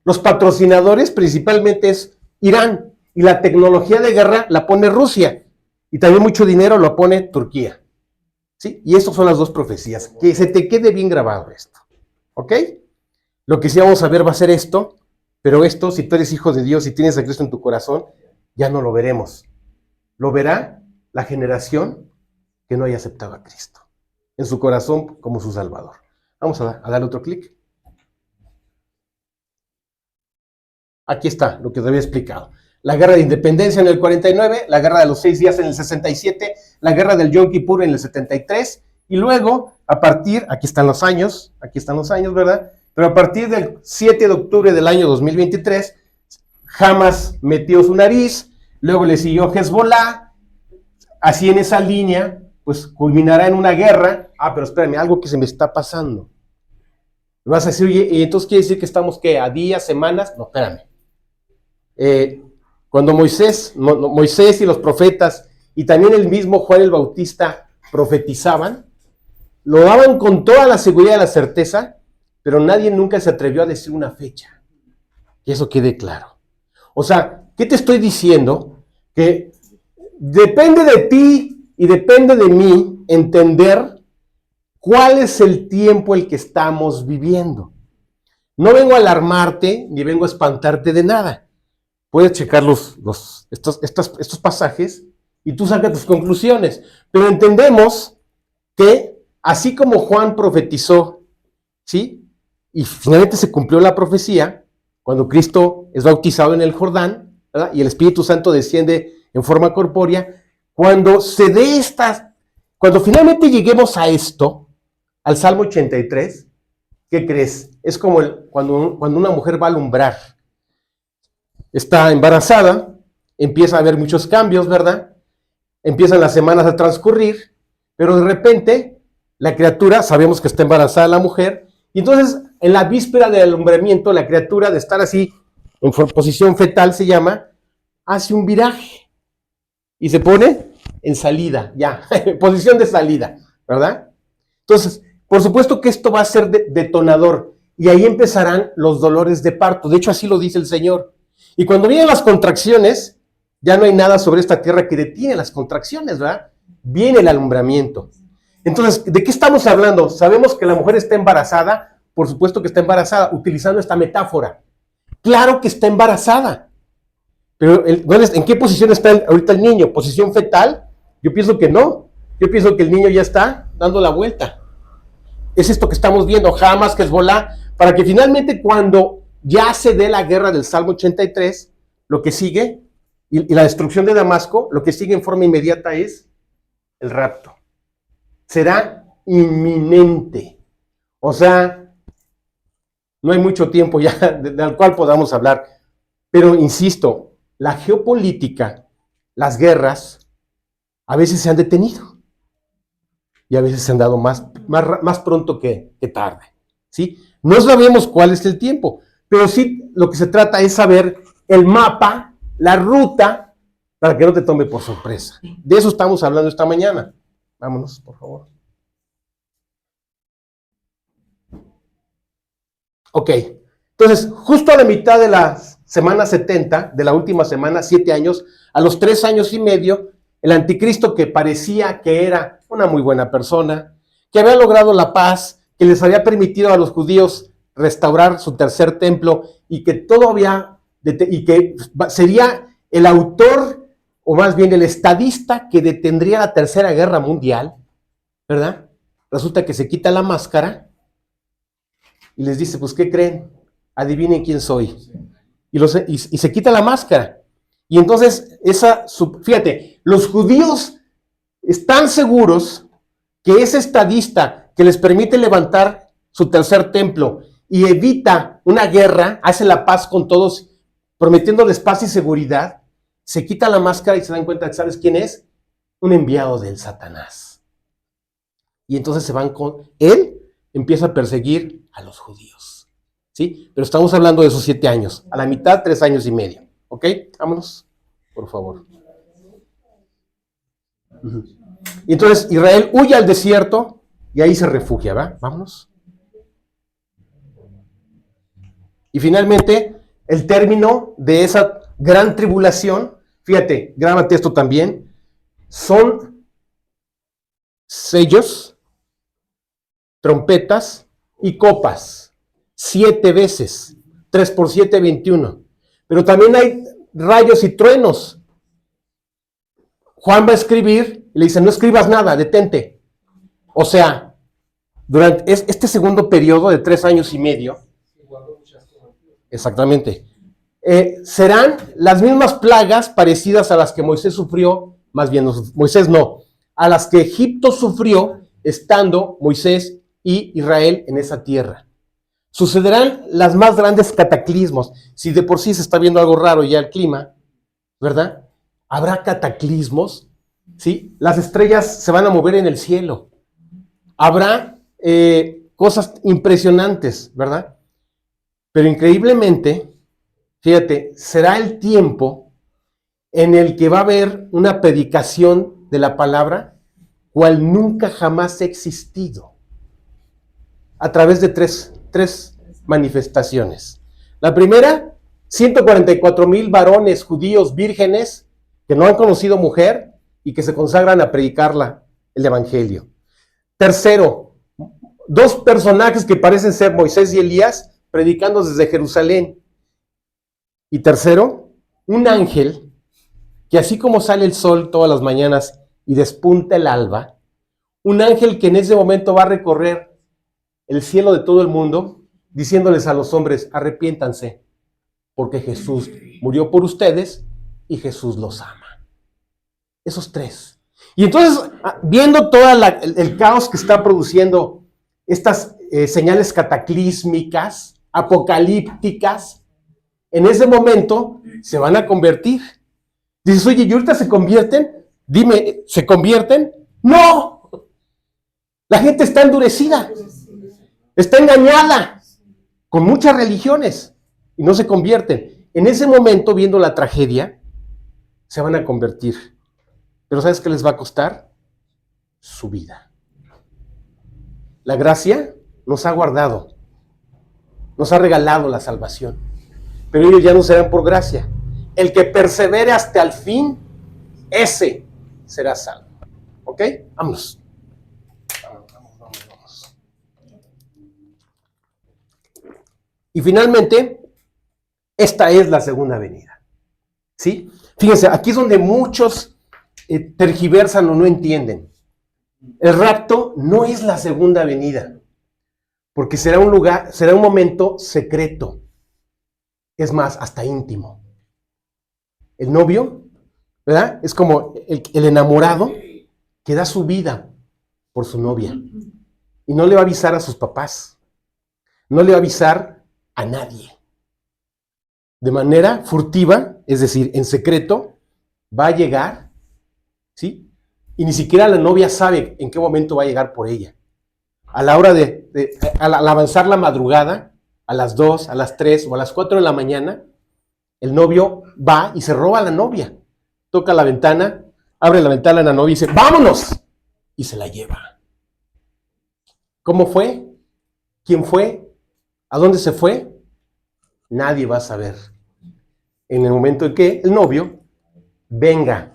Los patrocinadores principalmente es Irán, y la tecnología de guerra la pone Rusia, y también mucho dinero lo pone Turquía. ¿Sí? Y estas son las dos profecías, que se te quede bien grabado esto, ¿ok? Lo que sí vamos a ver va a ser esto, pero esto, si tú eres hijo de Dios y tienes a Cristo en tu corazón, ya no lo veremos. Lo verá la generación que no haya aceptado a Cristo en su corazón como su Salvador. Vamos a darle otro clic. Aquí está lo que te había explicado. La guerra de independencia en el 49, la guerra de los 6 días en el 67, la guerra del Yom Kippur en el 73, y luego, aquí están los años, ¿verdad? Pero a partir del 7 de octubre del año 2023, Hamas metió su nariz, luego le siguió Hezbollah, así en esa línea, pues culminará en una guerra. Pero espérame, algo que se me está pasando. Me vas a decir, oye, ¿y entonces quiere decir que estamos, qué, a días, semanas? No, espérame. Cuando Moisés y los profetas, y también el mismo Juan el Bautista profetizaban, lo daban con toda la seguridad y la certeza, pero nadie nunca se atrevió a decir una fecha. Que eso quede claro. O sea, ¿qué te estoy diciendo? Que depende de ti y depende de mí entender cuál es el tiempo el que estamos viviendo. No vengo a alarmarte ni vengo a espantarte de nada. Puedes checar estos pasajes y tú sacas tus conclusiones. Pero entendemos que así como Juan profetizó, ¿sí? Y finalmente se cumplió la profecía, cuando Cristo es bautizado en el Jordán, ¿verdad? Y el Espíritu Santo desciende en forma corpórea, cuando finalmente lleguemos a esto, al Salmo 83, ¿qué crees? Es como cuando una mujer va a alumbrar. Está embarazada, empieza a haber muchos cambios, ¿verdad? Empiezan las semanas a transcurrir, pero de repente la criatura, sabemos que está embarazada la mujer, y entonces en la víspera del alumbramiento, la criatura, de estar así, en posición fetal se llama, hace un viraje y se pone en salida, ya, en posición de salida, ¿verdad? Entonces, por supuesto que esto va a ser detonador, y ahí empezarán los dolores de parto. De hecho, así lo dice el Señor. Y cuando vienen las contracciones, ya no hay nada sobre esta tierra que detiene las contracciones, ¿verdad? Viene el alumbramiento. Entonces, ¿de qué estamos hablando? Sabemos que la mujer está embarazada, por supuesto que está embarazada, utilizando esta metáfora. Claro que está embarazada. Pero, ¿en qué posición está ahorita el niño? ¿Posición fetal? Yo pienso que no. Yo pienso que el niño ya está dando la vuelta. Es esto que estamos viendo, Hamas, Hezbollah, para que finalmente cuando ya se dé la guerra del Salmo 83, lo que sigue, y la destrucción de Damasco, lo que sigue en forma inmediata es el rapto. Será inminente. O sea, no hay mucho tiempo ya del cual podamos hablar. Pero insisto, la geopolítica, las guerras, a veces se han detenido. Y a veces se han dado más pronto que tarde. ¿Sí? No sabemos cuál es el tiempo, pero sí lo que se trata es saber el mapa, la ruta, para que no te tome por sorpresa. De eso estamos hablando esta mañana. Vámonos, por favor. Ok, entonces, justo a la mitad de la semana 70, de la última semana, 7 años, a los 3 años y medio, el anticristo, que parecía que era una muy buena persona, que había logrado la paz, que les había permitido a los judíos restaurar su tercer templo y que y que sería el autor, o más bien el estadista que detendría la Tercera Guerra Mundial, ¿verdad? Resulta que se quita la máscara y les dice, pues, ¿qué creen? Adivinen quién soy. Y se quita la máscara. Y entonces, fíjate, los judíos están seguros que ese estadista que les permite levantar su tercer templo y evita una guerra, hace la paz con todos, prometiéndoles paz y seguridad, se quita la máscara y se dan cuenta, ¿sabes quién es? Un enviado del Satanás. Y entonces él empieza a perseguir a los judíos. ¿Sí? Pero estamos hablando de esos 7 años, a la mitad, 3 años y medio. ¿Ok? Vámonos, por favor. Y entonces Israel huye al desierto y ahí se refugia, ¿va? Vámonos. Y finalmente, el término de esa gran tribulación, fíjate, grábate esto también, son sellos, trompetas y copas, 7 veces, 3 por 7, 21. Pero también hay rayos y truenos. Juan va a escribir y le dice, no escribas nada, detente. O sea, durante este segundo periodo de 3 años y medio, exactamente, serán las mismas plagas parecidas a las que Moisés sufrió, más bien Moisés no, a las que Egipto sufrió estando Moisés y Israel en esa tierra. Sucederán las más grandes cataclismos. Si de por sí se está viendo algo raro ya el clima, ¿verdad? Habrá cataclismos, ¿sí? Las estrellas se van a mover en el cielo. Habrá cosas impresionantes, ¿verdad? Pero increíblemente, fíjate, será el tiempo en el que va a haber una predicación de la palabra cual nunca jamás ha existido, a través de tres manifestaciones. La primera, 144,000 varones judíos vírgenes que no han conocido mujer y que se consagran a predicar el evangelio. Tercero, 2 personajes que parecen ser Moisés y Elías predicando desde Jerusalén. Y tercero, un ángel que así como sale el sol todas las mañanas y despunta el alba, un ángel que en ese momento va a recorrer el cielo de todo el mundo, diciéndoles a los hombres, arrepiéntanse, porque Jesús murió por ustedes y Jesús los ama. Esos 3. Y entonces, viendo todo el caos que está produciendo estas señales cataclísmicas, apocalípticas, en ese momento se van a convertir. Dices, oye, ¿y ahorita se convierten? Dime, ¿se convierten? ¡No! La gente está endurecida, está engañada con muchas religiones y no se convierten. En ese momento, viendo la tragedia, se van a convertir. Pero ¿sabes qué les va a costar? Su vida. La gracia nos ha guardado, nos ha regalado la salvación, pero ellos ya no serán por gracia. El que persevere hasta el fin, ese será salvo. ¿Ok? Vámonos. Vamos. Y finalmente, esta es la segunda venida. ¿Sí? Fíjense, aquí es donde muchos tergiversan o no entienden. El rapto no es la segunda venida, porque será un lugar, será un momento secreto. Es más, hasta íntimo. El novio, ¿verdad? Es como el enamorado que da su vida por su novia. Y no le va a avisar a sus papás. No le va a avisar a nadie. De manera furtiva, es decir, en secreto, va a llegar, ¿sí? Y ni siquiera la novia sabe en qué momento va a llegar por ella. A la hora al avanzar la madrugada, a las 2, a las 3 o a las 4 de la mañana, el novio va y se roba a la novia. Toca la ventana, abre la ventana a la novia y dice, ¡vámonos! Y se la lleva. ¿Cómo fue? ¿Quién fue? ¿A dónde se fue? Nadie va a saber. En el momento en que el novio venga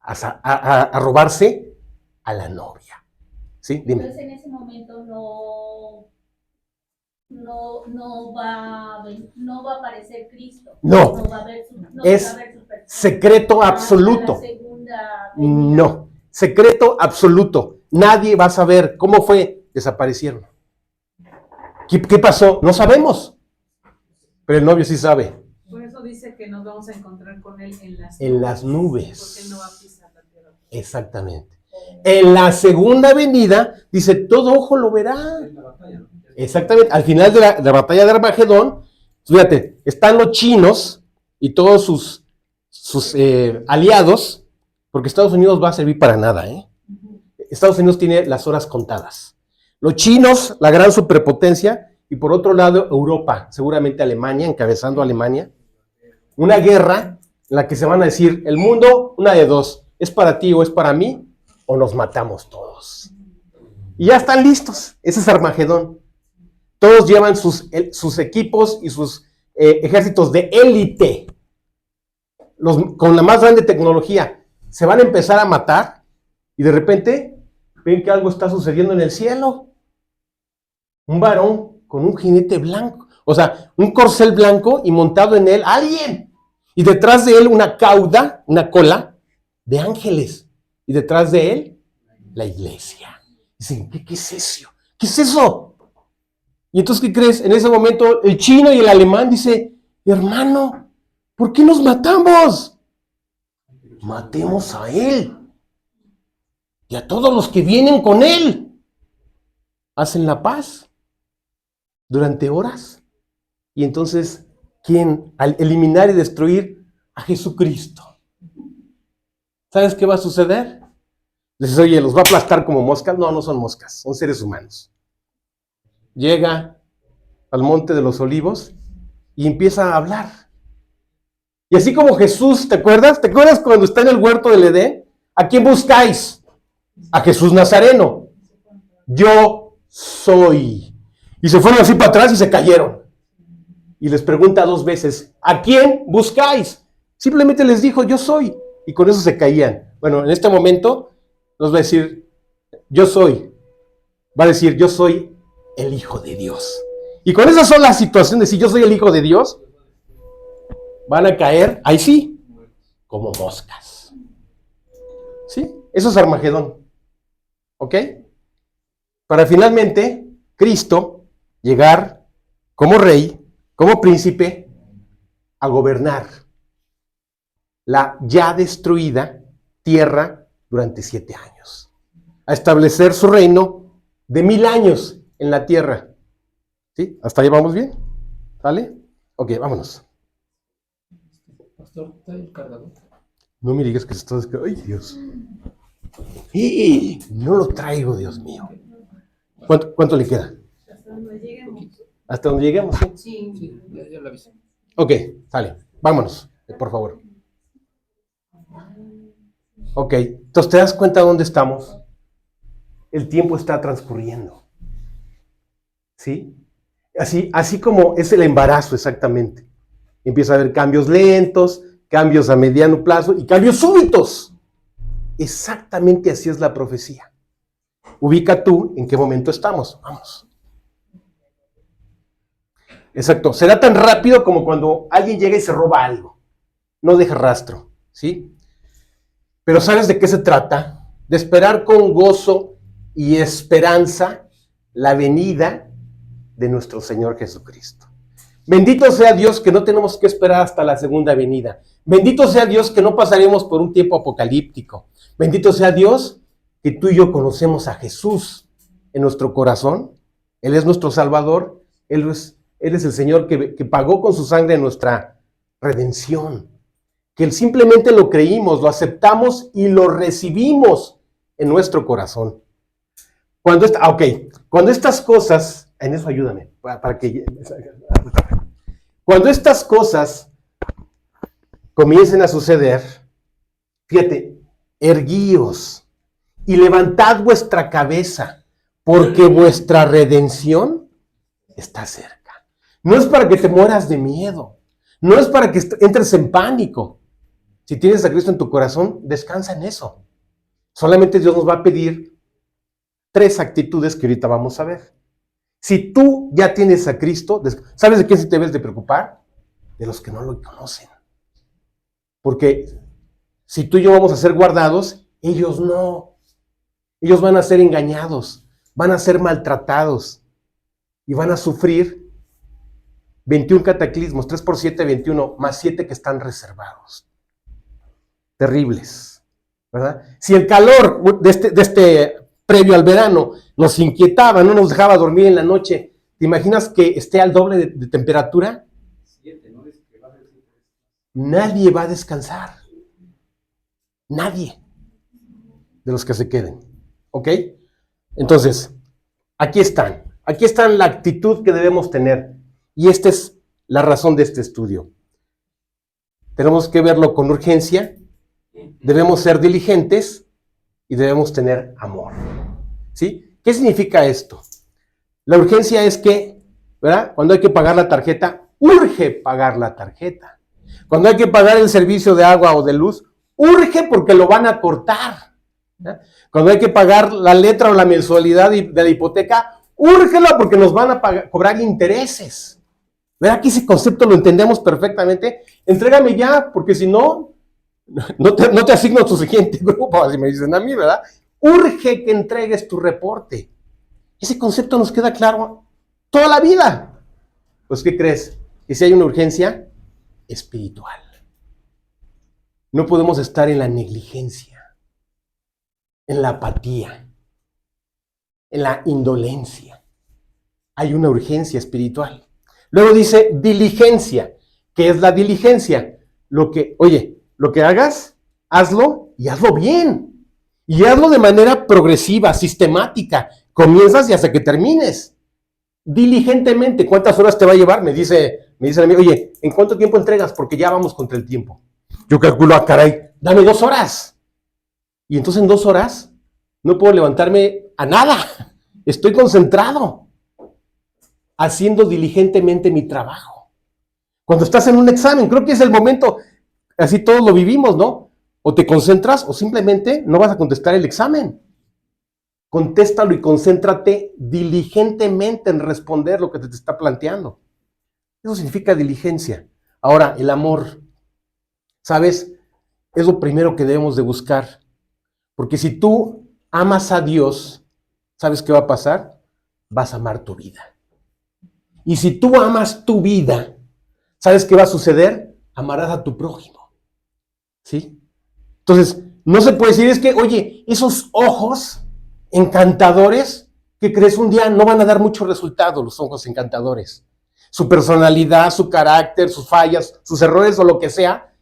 a robarse a la novia. ¿Sí? Dime. Entonces en ese momento no va a aparecer Cristo. No. No va a haber Es secreto absoluto. No. Secreto absoluto. Nadie va a saber cómo fue. Desaparecieron. ¿Qué pasó? No sabemos. Pero el novio sí sabe. Por eso dice que nos vamos a encontrar con él en las nubes. Porque él no va a pisar la tierra. Exactamente. En la segunda venida, dice, todo ojo lo verá. Exactamente. Al final de la batalla de Armagedón, fíjate, están los chinos y todos sus aliados, porque Estados Unidos va a servir para nada, ¿eh? Estados Unidos tiene las horas contadas. Los chinos, la gran superpotencia, y por otro lado, Europa, seguramente Alemania, encabezando a Alemania. Una guerra en la que se van a decir, el mundo, una de dos, ¿es para ti o es para mí? O nos matamos todos. Y ya están listos. Ese es Armagedón. Todos llevan sus equipos y sus ejércitos de élite, con la más grande tecnología. Se van a empezar a matar y de repente ven que algo está sucediendo en el cielo. Un varón con un jinete blanco, o sea, un corcel blanco y montado en él alguien. Y detrás de él una cauda, una cola de ángeles. Y detrás de él, la iglesia. Dicen, ¿qué es eso? ¿Qué es eso? Y entonces, ¿qué crees? En ese momento, el chino y el alemán dice, hermano, ¿por qué nos matamos? Matemos a él. Y a todos los que vienen con él. Hacen la paz. Durante horas. Y entonces, ¿quién? Al eliminar y destruir a Jesucristo. ¿Sabes qué va a suceder? Dices, oye, ¿los va a aplastar como moscas? No, no son moscas, son seres humanos. Llega al monte de los olivos y empieza a hablar. Y así como Jesús, ¿te acuerdas? ¿Te acuerdas cuando está en el huerto del Edén? ¿A quién buscáis? A Jesús Nazareno. Yo soy. Y se fueron así para atrás y se cayeron. Y les pregunta 2 veces, ¿a quién buscáis? Simplemente les dijo, yo soy. Y con eso se caían. Bueno, en este momento nos va a decir, yo soy. Va a decir, yo soy el Hijo de Dios. Y con esa sola situación de si yo soy el Hijo de Dios, van a caer, ahí sí, como moscas. ¿Sí? Eso es Armagedón. ¿Ok? Para finalmente, Cristo llegar como rey, como príncipe, a gobernar la ya destruida tierra durante 7 años. A establecer su reino de 1000 años en la tierra. ¿Sí? ¿Hasta ahí vamos bien? ¿Sale? Ok, vámonos. Pastor, ¿está el cargador? No me digas que se está... ¡Ay, Dios! ¡Y! No lo traigo, Dios mío. ¿Cuánto le queda? Hasta donde lleguemos. Hasta donde lleguemos, ¿sí? Sí. Sí, ya lo avisé. Ok, sale. Vámonos, por favor. Ok, entonces te das cuenta dónde estamos. El tiempo está transcurriendo. ¿Sí? Así como es el embarazo exactamente. Empieza a haber cambios lentos, cambios a mediano plazo y cambios súbitos. Exactamente así es la profecía. Ubica tú en qué momento estamos. Vamos. Exacto. Será tan rápido como cuando alguien llega y se roba algo. no deja rastro, ¿sí? Pero ¿sabes de qué se trata? De esperar con gozo y esperanza la venida de nuestro Señor Jesucristo. Bendito sea Dios que no tenemos que esperar hasta la segunda venida. Bendito sea Dios que no pasaremos por un tiempo apocalíptico. Bendito sea Dios que tú y yo conocemos a Jesús en nuestro corazón. Él es nuestro Salvador. Él es el Señor que pagó con su sangre nuestra redención. Que simplemente lo creímos, lo aceptamos y lo recibimos en nuestro corazón. Cuando estas cosas, en eso ayúdame, para que... Cuando estas cosas comiencen a suceder, fíjate, erguíos y levantad vuestra cabeza, porque vuestra redención está cerca. No es para que te mueras de miedo, no es para que entres en pánico. Si tienes a Cristo en tu corazón, descansa en eso. Solamente Dios nos va a pedir 3 actitudes que ahorita vamos a ver. Si tú ya tienes a Cristo, ¿sabes de quién se te debes de preocupar? De los que no lo conocen. Porque si tú y yo vamos a ser guardados, ellos no. Ellos van a ser engañados, van a ser maltratados y van a sufrir 21 cataclismos, 3 por 7, 21, más 7 que están reservados. Terribles, ¿verdad? Si el calor de este previo al verano nos inquietaba, no nos dejaba dormir en la noche, ¿te imaginas que esté al doble de temperatura? Nadie va a descansar. Nadie de los que se queden. ¿Ok? Entonces, aquí están la actitud que debemos tener. Y esta es la razón de este estudio. Tenemos que verlo con urgencia, debemos ser diligentes y debemos tener amor. ¿Sí? ¿Qué significa esto? La urgencia es que, ¿verdad? Cuando hay que pagar la tarjeta, urge pagar la tarjeta. Cuando hay que pagar el servicio de agua o de luz, urge porque lo van a cortar. ¿Ya? Cuando hay que pagar la letra o la mensualidad de la hipoteca, úrgela porque nos van a cobrar intereses. ¿Verdad que ese concepto lo entendemos perfectamente? Entrégame ya, porque si no, no te asigno a tu siguiente grupo, así me dicen a mí, ¿verdad? Urge que entregues tu reporte. Ese concepto nos queda claro toda la vida. Pues, ¿qué crees? Que si hay una urgencia espiritual. No podemos estar en la negligencia, en la apatía, en la indolencia. Hay una urgencia espiritual. Luego dice diligencia. ¿Qué es la diligencia? Lo que hagas, hazlo y hazlo bien. Y hazlo de manera progresiva, sistemática. Comienzas y hasta que termines. Diligentemente. ¿Cuántas horas te va a llevar? Me dice el amigo, oye, ¿en cuánto tiempo entregas? Porque ya vamos contra el tiempo. Yo calculo, caray, dame 2 horas. Y entonces en 2 horas no puedo levantarme a nada. Estoy concentrado, haciendo diligentemente mi trabajo. Cuando estás en un examen, creo que es el momento, así todos lo vivimos, ¿no? O te concentras o simplemente no vas a contestar el examen. Contéstalo y concéntrate diligentemente en responder lo que te está planteando. Eso significa diligencia. Ahora, el amor, ¿sabes? Es lo primero que debemos de buscar. Porque si tú amas a Dios, ¿sabes qué va a pasar? Vas a amar tu vida. Y si tú amas tu vida, ¿sabes qué va a suceder? Amarás a tu prójimo. ¿Sí? Entonces, no se puede decir, es que, oye, esos ojos encantadores, ¿qué crees? Un día no van a dar mucho resultado los ojos encantadores. Su personalidad, su carácter, sus fallas, sus errores o lo que sea,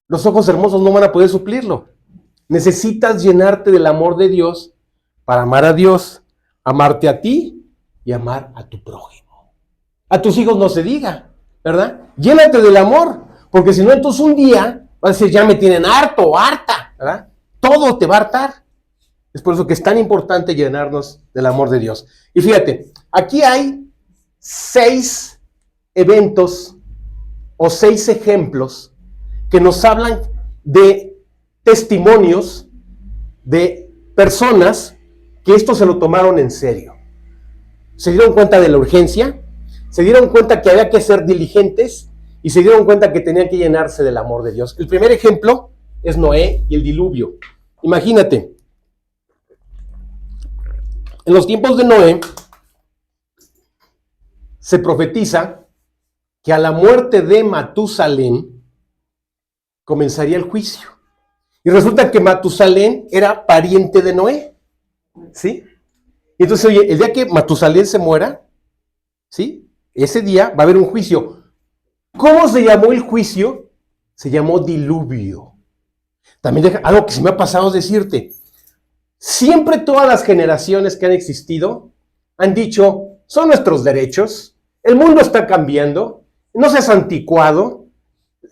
los ojos hermosos no van a poder suplirlo. Necesitas llenarte del amor de Dios para amar a Dios, amarte a ti y amar a tu prójimo. A tus hijos no se diga, ¿verdad? Llénate del amor, porque si no, entonces un día vas a decir, ya me tienen harto o harta, ¿verdad? Todo te va a hartar. Es por eso que es tan importante llenarnos del amor de Dios. Y fíjate, aquí hay 6 eventos o 6 ejemplos que nos hablan de testimonios de personas que esto se lo tomaron en serio. Se dieron cuenta de la urgencia, se dieron cuenta que había que ser diligentes y se dieron cuenta que tenían que llenarse del amor de Dios. El primer ejemplo es Noé y el diluvio. Imagínate, en los tiempos de Noé se profetiza que a la muerte de Matusalén comenzaría el juicio. Y resulta que Matusalén era pariente de Noé, ¿sí? Y entonces, oye, el día que Matusalén se muera, ¿sí? Ese día va a haber un juicio. ¿Cómo se llamó el juicio? Se llamó diluvio. También algo que se me ha pasado decirte. Siempre todas las generaciones que han existido han dicho, son nuestros derechos, el mundo está cambiando, no seas anticuado,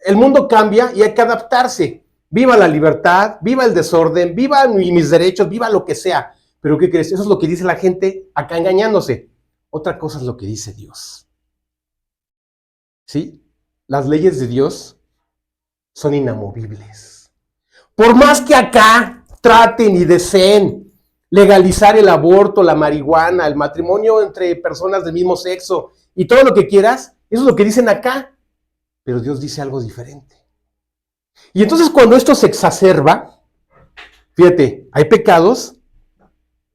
el mundo cambia y hay que adaptarse. Viva la libertad, viva el desorden, viva mis derechos, viva lo que sea. Pero ¿qué crees? Eso es lo que dice la gente acá engañándose. Otra cosa es lo que dice Dios. ¿Sí? Las leyes de Dios son inamovibles. Por más que acá traten y deseen legalizar el aborto, la marihuana, el matrimonio entre personas del mismo sexo y todo lo que quieras, eso es lo que dicen acá. Pero Dios dice algo diferente. Y entonces cuando esto se exacerba, fíjate, hay pecados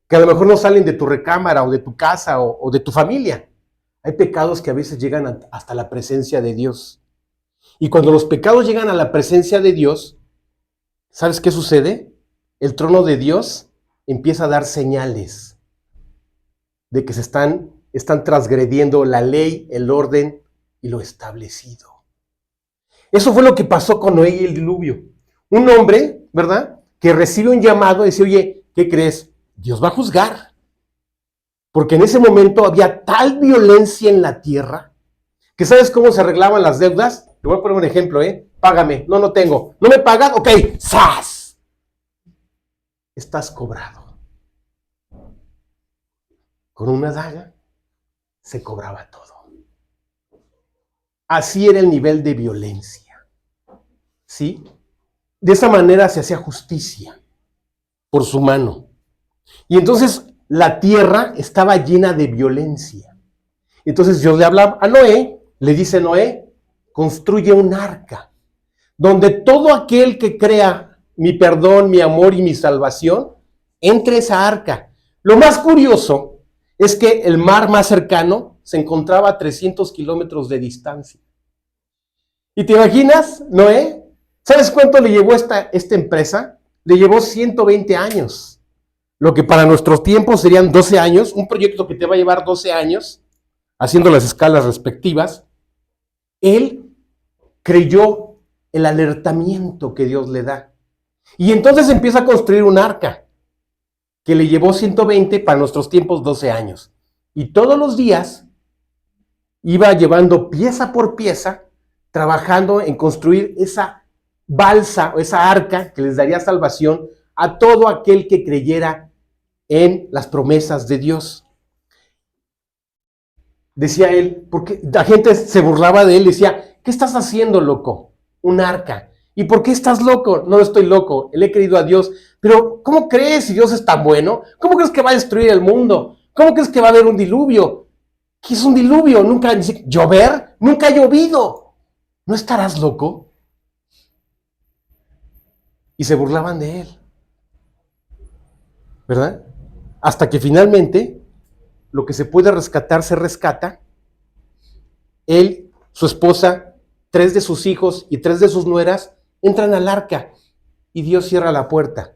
que a lo mejor no salen de tu recámara o de tu casa o de tu familia. Hay pecados que a veces llegan hasta la presencia de Dios. Y cuando los pecados llegan a la presencia de Dios, ¿sabes qué sucede? El trono de Dios empieza a dar señales de que se están transgrediendo la ley, el orden y lo establecido. Eso fue lo que pasó con Noé y el diluvio. Un hombre, ¿verdad?, que recibe un llamado y dice, oye, ¿qué crees? Dios va a juzgar. Porque en ese momento había tal violencia en la tierra que ¿sabes cómo se arreglaban las deudas? Te voy a poner un ejemplo, Págame. No tengo. ¿No me pagas? Ok, ¡zas! Estás cobrado. Con una daga se cobraba todo. Así era el nivel de violencia, ¿sí? De esa manera se hacía justicia por su mano. Y entonces la tierra estaba llena de violencia. Entonces Dios le habla a Noé, le dice Noé, construye un arca, donde todo aquel que crea mi perdón, mi amor y mi salvación, entre esa arca. Lo más curioso es que el mar más cercano se encontraba a 300 kilómetros de distancia. ¿Y te imaginas, Noé? ¿Sabes cuánto le llevó esta empresa? Le llevó 120 años. Lo que para nuestros tiempos serían 12 años, un proyecto que te va a llevar 12 años, haciendo las escalas respectivas. Él creyó el alertamiento que Dios le da. Y entonces empieza a construir un arca que le llevó 120, para nuestros tiempos 12 años. Y todos los días iba llevando pieza por pieza, trabajando en construir esa balsa o esa arca que les daría salvación a todo aquel que creyera en las promesas de Dios. Decía él, porque la gente se burlaba de él, decía, ¿qué estás haciendo, loco? Un arca. ¿Y por qué estás loco? No estoy loco, le he creído a Dios. Pero, ¿cómo crees si Dios es tan bueno? ¿Cómo crees que va a destruir el mundo? ¿Cómo crees que va a haber un diluvio? ¿Qué es un diluvio? Nunca dice, ¿llover? Nunca ha llovido. ¿No estarás loco? Y se burlaban de él, ¿verdad? Hasta que finalmente, lo que se puede rescatar, se rescata. Él, su esposa, 3 de sus hijos y 3 de sus nueras entran al arca y Dios cierra la puerta.